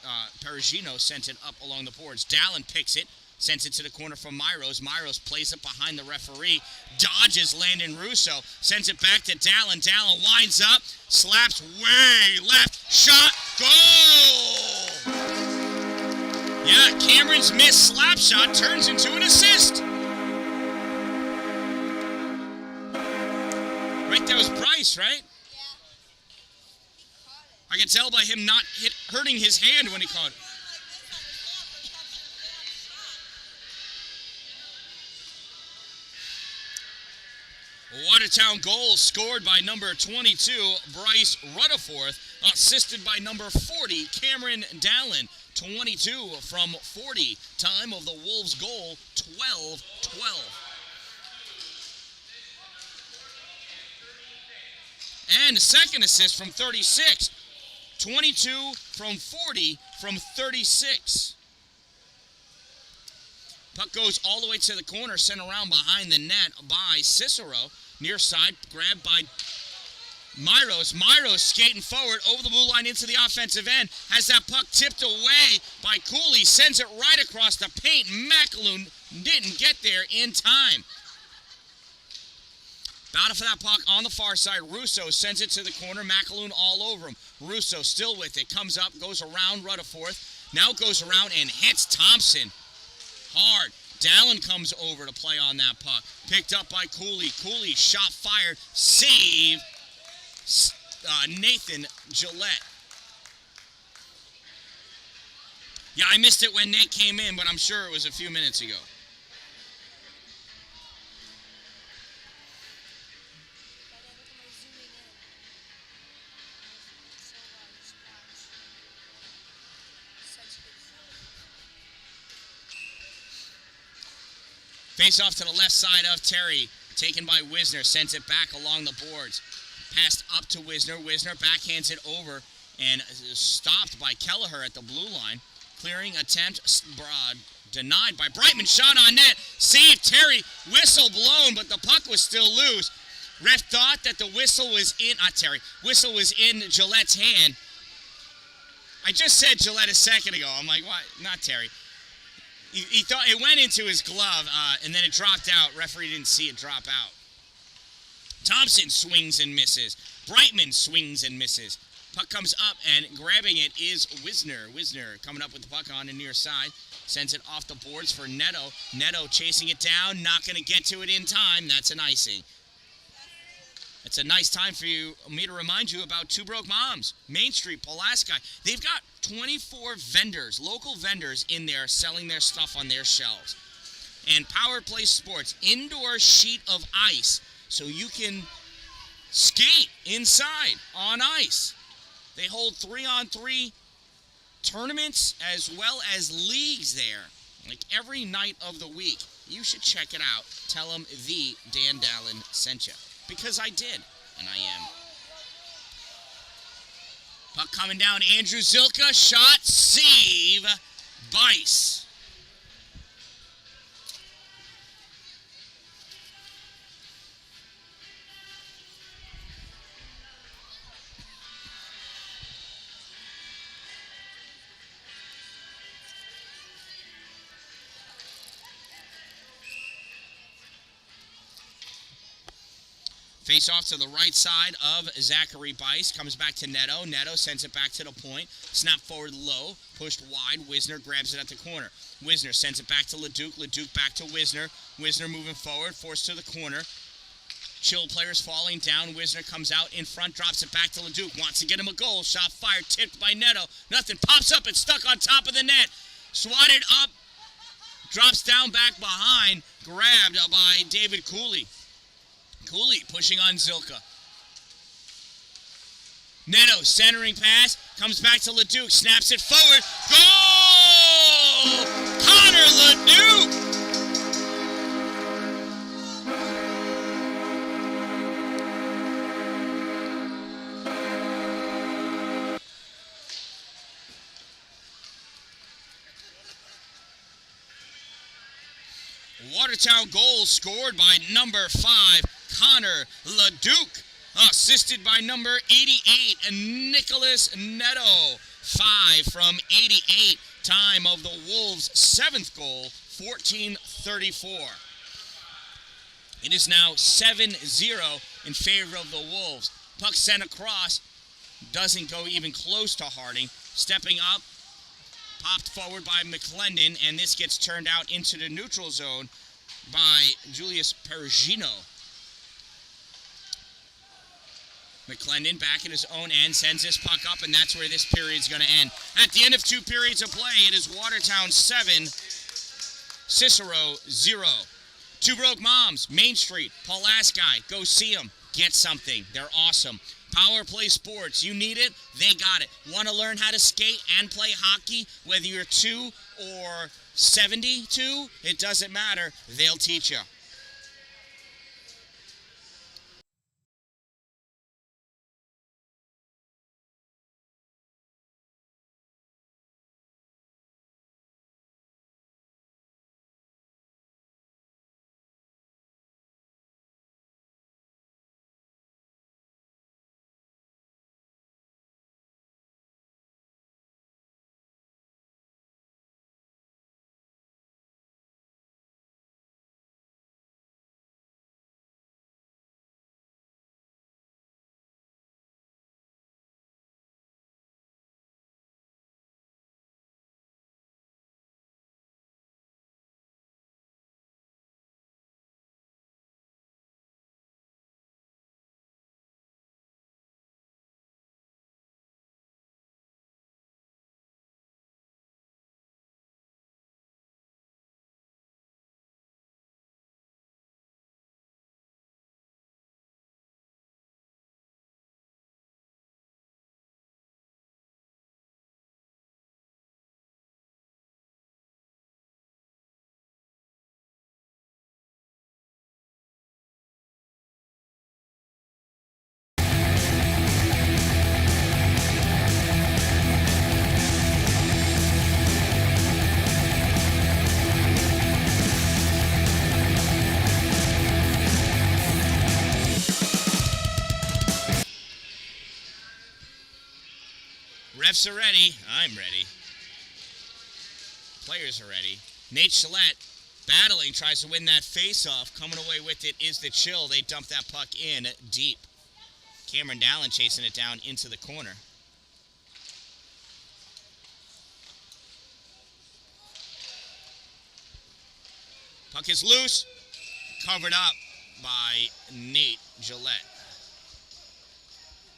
Perugino sent it up along the boards. Dalin picks it. Sends it to the corner from Myros. Myros plays it behind the referee. Dodges Landon Russo. Sends it back to Dalin. Dalin winds up. Slaps way left. Shot. Goal! Yeah, Cameron's missed slap shot turns into an assist. Right, that was Bryce, right? Yeah. I can tell by him not hurting his hand when he caught it. Watertown goal scored by number 22, Bryce Rutherford, assisted by number 40, Cameron Dallin. 22 from 40. Time of the Wolves' goal, 12-12. And a second assist from 36. 22 from 40 from 36. Puck goes all the way to the corner, sent around behind the net by Cicero. Near side, grabbed by Myros. Myros skating forward over the blue line into the offensive end. Has that puck tipped away by Cooley. Sends it right across the paint. McAloon didn't get there in time. Battle for that puck on the far side. Russo sends it to the corner. McAloon all over him. Russo still with it. Comes up, goes around Rutherford. Now goes around and hits Thompson. Hard. Dallin comes over to play on that puck. Picked up by Cooley. Cooley shot fired. Save. Nathan Gillette. Yeah, I missed it when Nate came in, but I'm sure it was a few minutes ago. Face off to the left side of Terry. Taken by Wisner. Sends it back along the boards. Passed up to Wisner. Wisner backhands it over and stopped by Kelleher at the blue line. Clearing attempt denied by Brightman. Shot on net. Saved Terry. Whistle blown, but the puck was still loose. Ref thought that the whistle was in, whistle was in Gillette's hand. I just said Gillette a second ago. I'm like, what? Not Terry. He thought it went into his glove, and then it dropped out. Referee didn't see it drop out. Thompson swings and misses. Brightman swings and misses. Puck comes up, and grabbing it is Wisner. Wisner coming up with the puck on the near side. Sends it off the boards for Neto. Neto chasing it down. Not going to get to it in time. That's an icing. It's a nice time for me to remind you about Two Broke Moms, Main Street, Pulaski. They've got 24 vendors, local vendors in there selling their stuff on their shelves. And Power Play Sports, indoor sheet of ice, so you can skate inside on ice. They hold 3-on-3 tournaments as well as leagues there, like every night of the week. You should check it out. Tell them the Dan-Dalin sent you. Because I did, and I am. Puck coming down, Andrew Zilka, shot, save, Bice. Face off to the right side of Zachary Bice. Comes back to Neto. Neto sends it back to the point. Snap forward low. Pushed wide. Wisner grabs it at the corner. Wisner sends it back to Leduc. Leduc back to Wisner. Wisner moving forward. Forced to the corner. Chill players falling down. Wisner comes out in front. Drops it back to Leduc. Wants to get him a goal. Shot fired. Tipped by Neto. Nothing. Pops up and stuck on top of the net. Swatted up. Drops down back behind. Grabbed by David Cooley. Cooley pushing on Zilka. Neto centering pass. Comes back to Leduc. Snaps it forward. Goal! Connor Leduc! Watertown goal scored by number 5, Connor Leduc. Assisted by number 88, Nicholas Neto. 5 from 88. Time of the Wolves' 7th goal, 14:34. It is now 7-0 in favor of the Wolves. Puck sent across. Doesn't go even close to Harding. Stepping up. Popped forward by McClendon, and this gets turned out into the neutral zone by Julius Perugino. McClendon back at his own end, sends this puck up, and that's where this period's going to end. At the end of 2 periods of play, it is Watertown 7, Cicero 0. Two Broke Moms, Main Street, Pulaski. Go see them. Get something. They're awesome. Power Play Sports. You need it? They got it. Want to learn how to skate and play hockey? Whether you're 2 or 72, it doesn't matter. They'll teach you. Refs are ready. I'm ready. Players are ready. Nate Gillette battling, tries to win that face-off. Coming away with it is the Chill. They dump that puck in deep. Cameron Dallin chasing it down into the corner. Puck is loose. Covered up by Nate Gillette.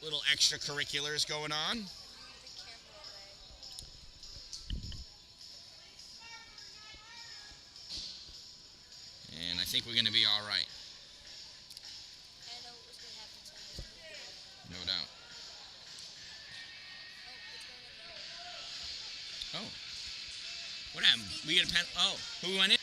Little extracurriculars going on. And I think we're going to be all right. No doubt. Oh. What happened? We get a pen. Oh, who went in?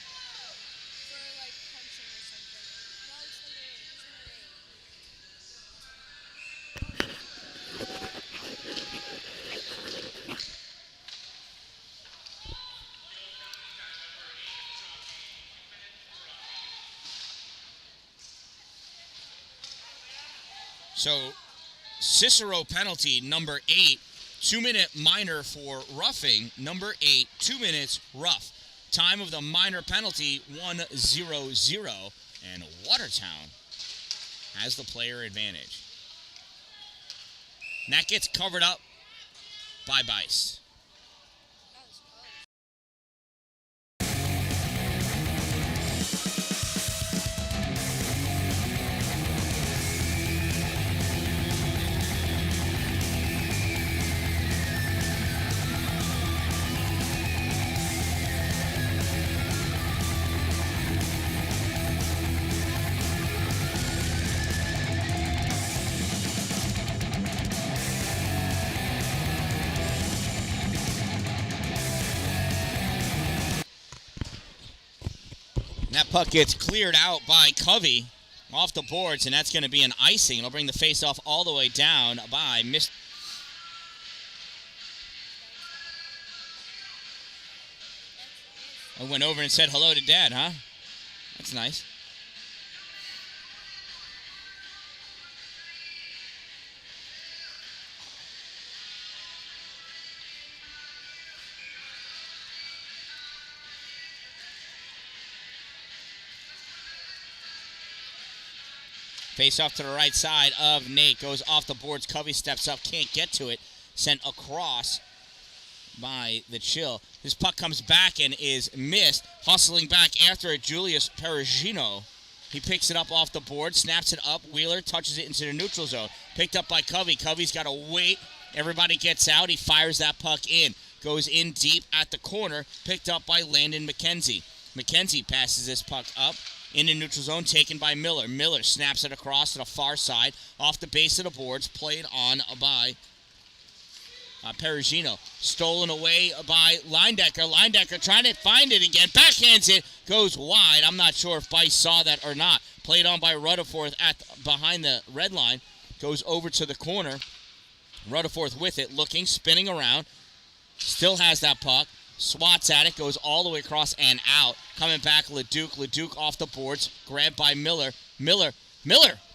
So, Cicero penalty, number 8, 2-minute minor for roughing, number 8, 2 minutes rough. Time of the minor penalty, 1-0-0, and Watertown has the player advantage. And that gets covered up by Bice. And that puck gets cleared out by Covey off the boards, and that's going to be an icing. It'll bring the face-off all the way down by Mr. I went over and said hello to Dad, huh? That's nice. Face off to the right side of Nate. Goes off the boards. Covey steps up. Can't get to it. Sent across by the Chill. This puck comes back and is missed. Hustling back after it, Julius Perugino. He picks it up off the board. Snaps it up. Wheeler touches it into the neutral zone. Picked up by Covey. Covey's got to wait. Everybody gets out. He fires that puck in. Goes in deep at the corner. Picked up by Landon McKenzie. McKenzie passes this puck up In the neutral zone, taken by Miller. Miller snaps it across to the far side, off the base of the boards, played on by Perugino. Stolen away by Leindecker. Leindecker trying to find it again. Backhands it. Goes wide. I'm not sure if Bice saw that or not. Played on by Rutherford behind the red line. Goes over to the corner. Rutherford with it. Looking. Spinning around. Still has that puck. Swats at it. Goes all the way across and out. Coming back, Leduc. Leduc off the boards. Grabbed by Miller. Miller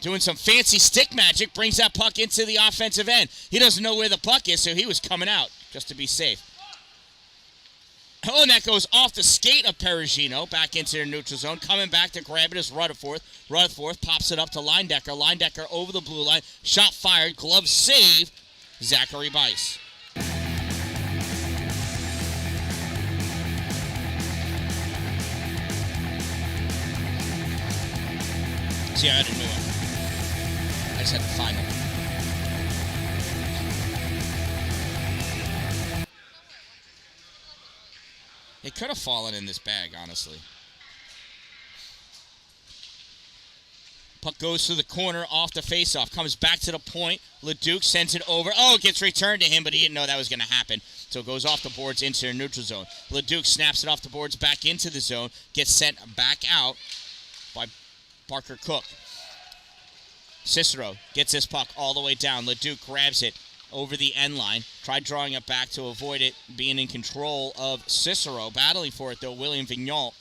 doing some fancy stick magic, brings that puck into the offensive end. He doesn't know where the puck is, so he was coming out just to be safe. Oh, and that goes off the skate of Perugino, back into the neutral zone. Coming back to grab it is Rutherford. Rutherford pops it up to Leindecker. Leindecker over the blue line. Shot fired. Glove save. Zachary Bice. See, I had a new one. I just had to find them. It could have fallen in this bag, honestly. Puck goes to the corner off the faceoff. Comes back to the point. Leduc sends it over. Oh, it gets returned to him, but he didn't know that was going to happen. So it goes off the boards into the neutral zone. Leduc snaps it off the boards back into the zone. Gets sent back out by Parker Cook. Cicero gets this puck all the way down. Leduc grabs it over the end line. Tried drawing it back to avoid it being in control of Cicero. Battling for it, though, William Vigneault.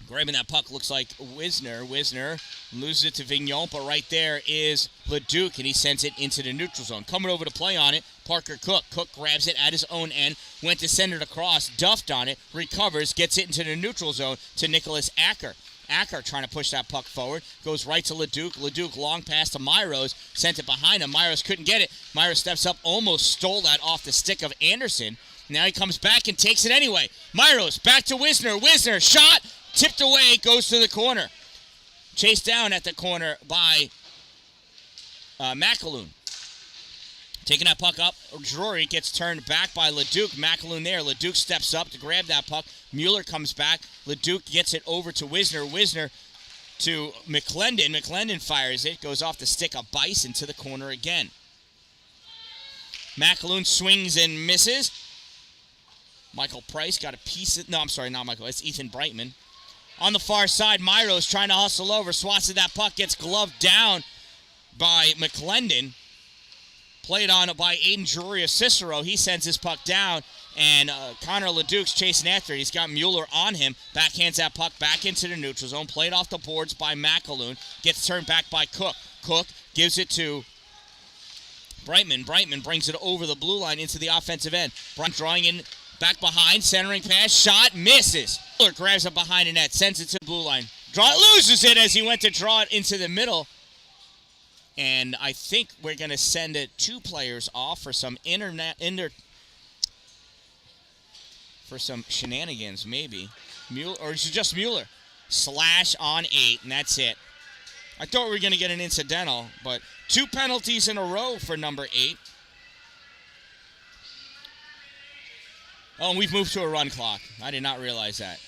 Grabbing that puck looks like Wisner. Wisner loses it to Vigneault, but right there is Leduc, and he sends it into the neutral zone. Coming over to play on it, Parker Cook. Cook grabs it at his own end, went to send it across, duffed on it, recovers, gets it into the neutral zone to Nicholas Acker. Acker trying to push that puck forward. Goes right to Leduc. Leduc long pass to Myros. Sent it behind him. Myros couldn't get it. Myros steps up. Almost stole that off the stick of Anderson. Now he comes back and takes it anyway. Myros back to Wisner. Wisner shot. Tipped away. Goes to the corner. Chased down at the corner by McAloon. Taking that puck up, Drury gets turned back by Leduc. McAloon there. Leduc steps up to grab that puck. Mueller comes back. Leduc gets it over to Wisner. Wisner to McClendon. McClendon fires it. Goes off the stick of Bice into the corner again. McAloon swings and misses. Michael Price got a piece of... No, I'm sorry, not Michael. It's Ethan Brightman. On the far side, Myros trying to hustle over. Swats at that puck. Gets gloved down by McClendon. Played on by Aiden Drury of Cicero. He sends his puck down, and Connor Leduc's chasing after it. He's got Mueller on him. Backhands that puck back into the neutral zone. Played off the boards by McAloon. Gets turned back by Cook. Cook gives it to Brightman. Brightman brings it over the blue line into the offensive end. Brightman drawing in back behind. Centering pass. Shot. Misses. Mueller grabs it behind the net. Sends it to the blue line. Loses it as he went to draw it into the middle. And I think we're going to send two players off for some for some shenanigans, maybe. Mueller, or is it just Mueller? Slash on 8, and that's it. I thought we were going to get an incidental, but 2 penalties in a row for number 8. Oh, and we've moved to a run clock. I did not realize that.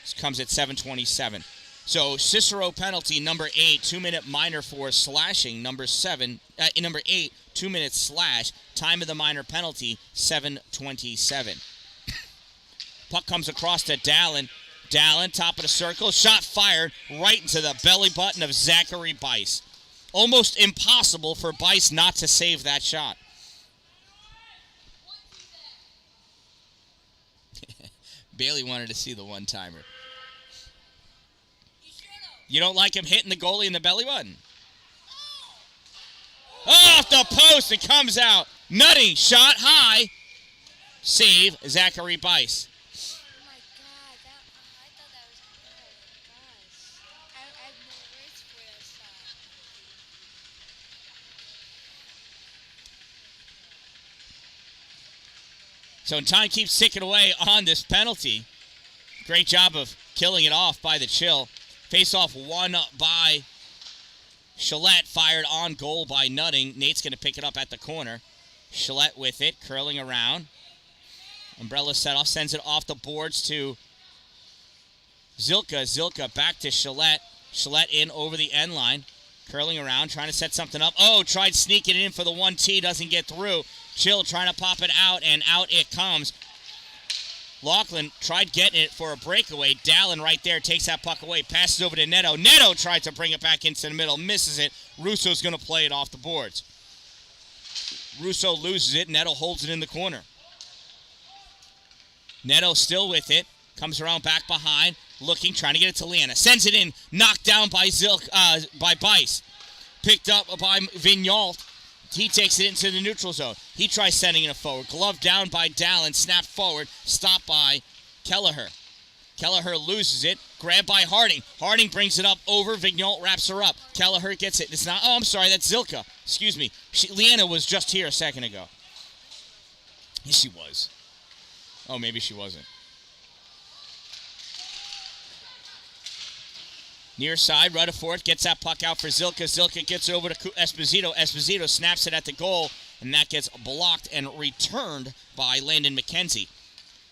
This comes at 7:27. So Cicero penalty, number 8, 2-minute minor for slashing. Number 8, 2 minutes slash. Time of the minor penalty, 7:27. Puck comes across to Dalin. Dalin, top of the circle, shot fired right into the belly button of Zachary Bice. Almost impossible for Bice not to save that shot. Bailey wanted to see the one-timer. You don't like him hitting the goalie in the belly button? Off the post, it comes out. Nutting, shot high. Save, Zachary Bice. Oh my God, I thought that was good. Gosh, I have no words for this shot. So time keeps ticking away on this penalty. Great job of killing it off by the Chill. Face-off won by Gillette, fired on goal by Nutting. Nate's going to pick it up at the corner. Gillette with it, curling around. Umbrella set off, sends it off the boards to Zilka. Zilka back to Shillette. Shillette in over the end line. Curling around, trying to set something up. Oh, tried sneaking it in for the 1T, doesn't get through. Chill trying to pop it out, and out it comes. Laughlin tried getting it for a breakaway. Dan-Dalin right there takes that puck away. Passes over to Neto. Neto tried to bring it back into the middle. Misses it. Russo's going to play it off the boards. Russo loses it. Neto holds it in the corner. Neto still with it. Comes around back behind. Looking, trying to get it to Liana. Sends it in. Knocked down by by Bice. Picked up by Vignault. He takes it into the neutral zone. He tries sending it forward. Glove down by Dan-Dalin. Snapped forward. Stopped by Kelleher. Kelleher loses it. Grabbed by Harding. Harding brings it up over. Vignault wraps her up. Kelleher gets it. It's not. Oh, I'm sorry. That's Zilka. Excuse me. Liana was just here a second ago. Yes, she was. Oh, maybe she wasn't. Near side, Rutherford gets that puck out for Zilka. Zilka gets it over to Esposito. Esposito snaps it at the goal, and that gets blocked and returned by Landon McKenzie.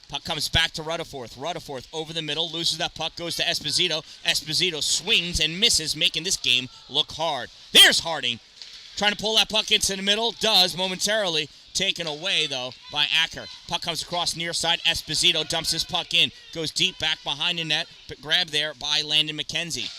Puck comes back to Rutherford. Rutherford over the middle, loses that puck, goes to Esposito. Esposito swings and misses, making this game look hard. There's Harding. Trying to pull that puck into the middle. Does momentarily. Taken away, though, by Acker. Puck comes across near side. Esposito dumps his puck in. Goes deep back behind the net, but grabbed there by Landon McKenzie.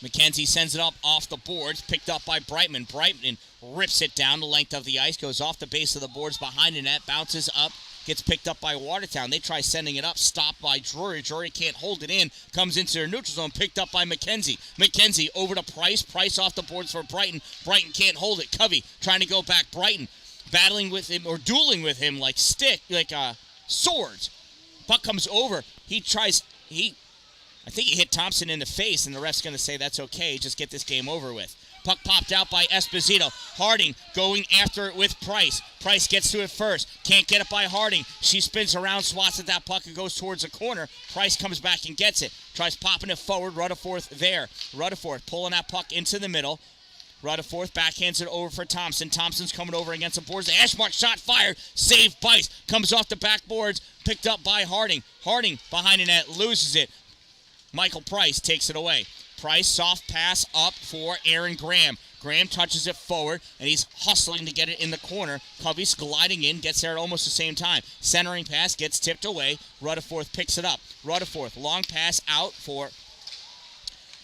McKenzie sends it up off the boards. Picked up by Brightman. Brightman rips it down the length of the ice. Goes off the base of the boards behind the net. Bounces up. Gets picked up by Watertown. They try sending it up. Stopped by Drury. Drury can't hold it in. Comes into their neutral zone. Picked up by McKenzie. McKenzie over to Price. Price off the boards for Brighton. Brighton can't hold it. Covey trying to go back. Brighton battling with him or dueling with him like swords. Puck comes over. I think he hit Thompson in the face, and the ref's going to say that's okay. Just get this game over with. Puck popped out by Esposito. Harding going after it with Price. Price gets to it first. Can't get it by Harding. She spins around, swats at that puck, and goes towards the corner. Price comes back and gets it. Tries popping it forward. Rutherford there. Rutherford pulling that puck into the middle. Rutherford backhands it over for Thompson. Thompson's coming over against the boards. The Ashmark shot fired. Save Bice. Comes off the backboards. Picked up by Harding. Harding behind the net. Loses it. Michael Price takes it away. Price, soft pass up for Aaron Graham. Graham touches it forward, and he's hustling to get it in the corner. Covey's gliding in, gets there at almost the same time. Centering pass gets tipped away. Rutherford picks it up. Rutherford, long pass out for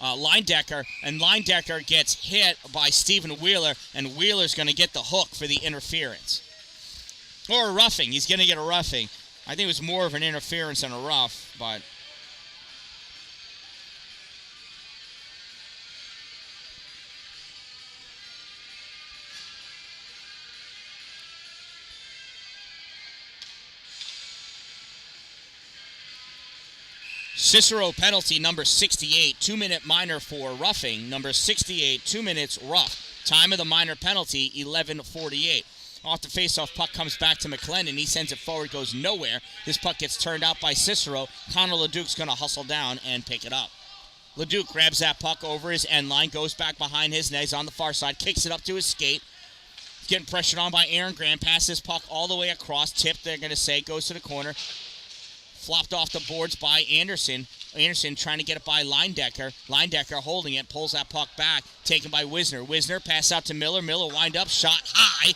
Leindecker, and Leindecker gets hit by Stephen Wheeler, and Wheeler's going to get the hook for the interference. Or a roughing. He's going to get a roughing. I think it was more of an interference than a rough, but... Cicero penalty number 68, 2-minute minor for roughing. Number 68, 2 minutes rough. Time of the minor penalty, 11:48. Off the faceoff, puck comes back to McClendon. He sends it forward, goes nowhere. This puck gets turned out by Cicero. Connor LeDuc's going to hustle down and pick it up. LeDuc grabs that puck over his end line, goes back behind his net. He's on the far side, kicks it up to his skate. He's getting pressured on by Aaron Graham. Passes his puck all the way across. Tipped, they're going to say, goes to the corner. Flopped off the boards by Anderson. Anderson trying to get it by Leindecker. Leindecker holding it, pulls that puck back. Taken by Wisner. Wisner pass out to Miller. Miller wind up, shot high.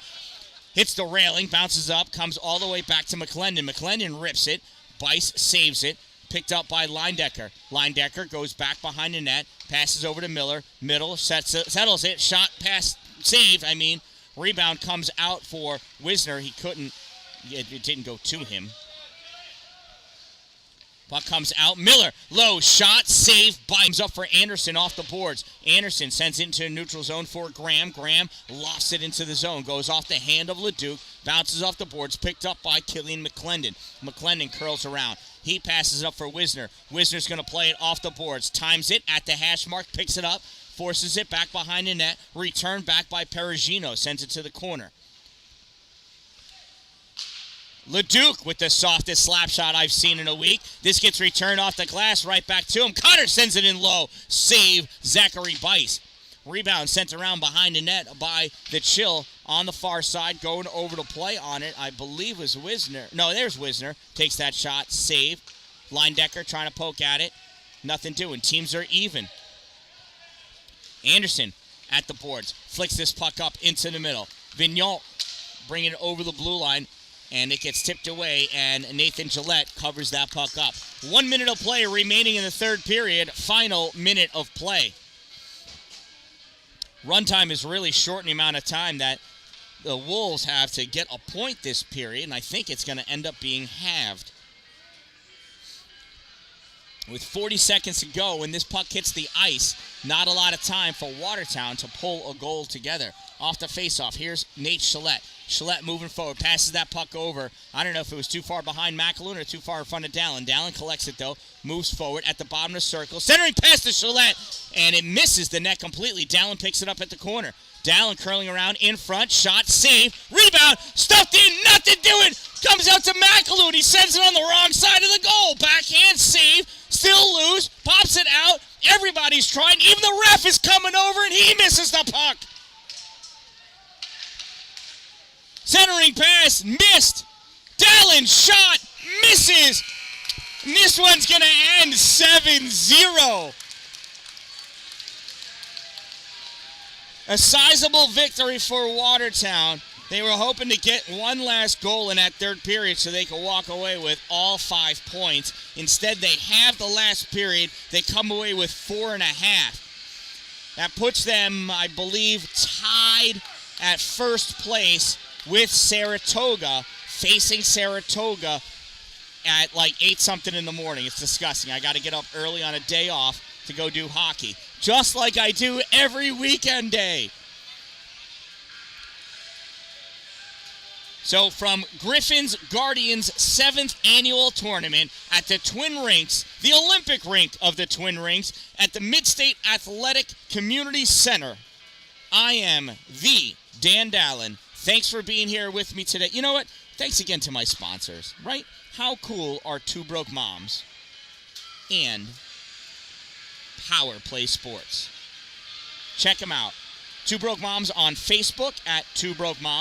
Hits the railing, bounces up, comes all the way back to McClendon. McClendon rips it. Bice saves it. Picked up by Leindecker. Leindecker goes back behind the net. Passes over to Miller. Middle, settles it. Shot, pass, save. Rebound comes out for Wisner. He couldn't. It didn't go to him. Puck comes out. Miller, low shot, save, comes up for Anderson off the boards. Anderson sends it into a neutral zone for Graham. Graham lofts it into the zone, goes off the hand of LeDuc, bounces off the boards, picked up by Killian McClendon. McClendon curls around. He passes it up for Wisner. Wisner's going to play it off the boards, times it at the hash mark, picks it up, forces it back behind the net, returned back by Perugino, sends it to the corner. LeDuc with the softest slap shot I've seen in a week. This gets returned off the glass right back to him. Connor sends it in low. Save Zachary Bice. Rebound sent around behind the net by the Chill on the far side. Going over to play on it, I believe was Wisner. No, there's Wisner. Takes that shot. Save. Leindecker trying to poke at it. Nothing doing. Teams are even. Anderson at the boards. Flicks this puck up into the middle. Vignon bringing it over the blue line. And it gets tipped away, and Nathan Gillette covers that puck up. 1 minute of play remaining in the third period. Final minute of play. Runtime is really short in the amount of time that the Wolves have to get a point this period, and I think it's going to end up being halved. With 40 seconds to go, when this puck hits the ice, not a lot of time for Watertown to pull a goal together. Off the faceoff, here's Nate Gillette. Gillette moving forward, passes that puck over. I don't know if it was too far behind McAloon or too far in front of Dalin. Dalin collects it, though, moves forward at the bottom of the circle. Centering pass to Gillette, and it misses the net completely. Dalin picks it up at the corner. Dalin curling around in front, shot, save, rebound, stuffed in, nothing doing. Comes out to McAloon. He sends it on the wrong side of the goal. Backhand save, still loose, pops it out. Everybody's trying. Even the ref is coming over, and he misses the puck. Centering pass, missed. Dalin shot, misses. And this one's going to end 7-0. A sizable victory for Watertown. They were hoping to get one last goal in that third period so they could walk away with all 5 points. Instead, they have the last period. They come away with 4.5. That puts them, I believe, tied at first place with Saratoga, facing Saratoga at like 8-something in the morning. It's disgusting. I got to get up early on a day off to go do hockey, just like I do every weekend day. So from Griffin's Guardians' 7th annual tournament at the Twin Rinks, the Olympic rink of the Twin Rinks at the Mid-State Athletic Community Center, I am the Dan-Dalin. Thanks for being here with me today. You know what? Thanks again to my sponsors, right? How cool are Two Broke Moms and Power Play Sports? Check them out. Two Broke Moms on Facebook at Two Broke Moms.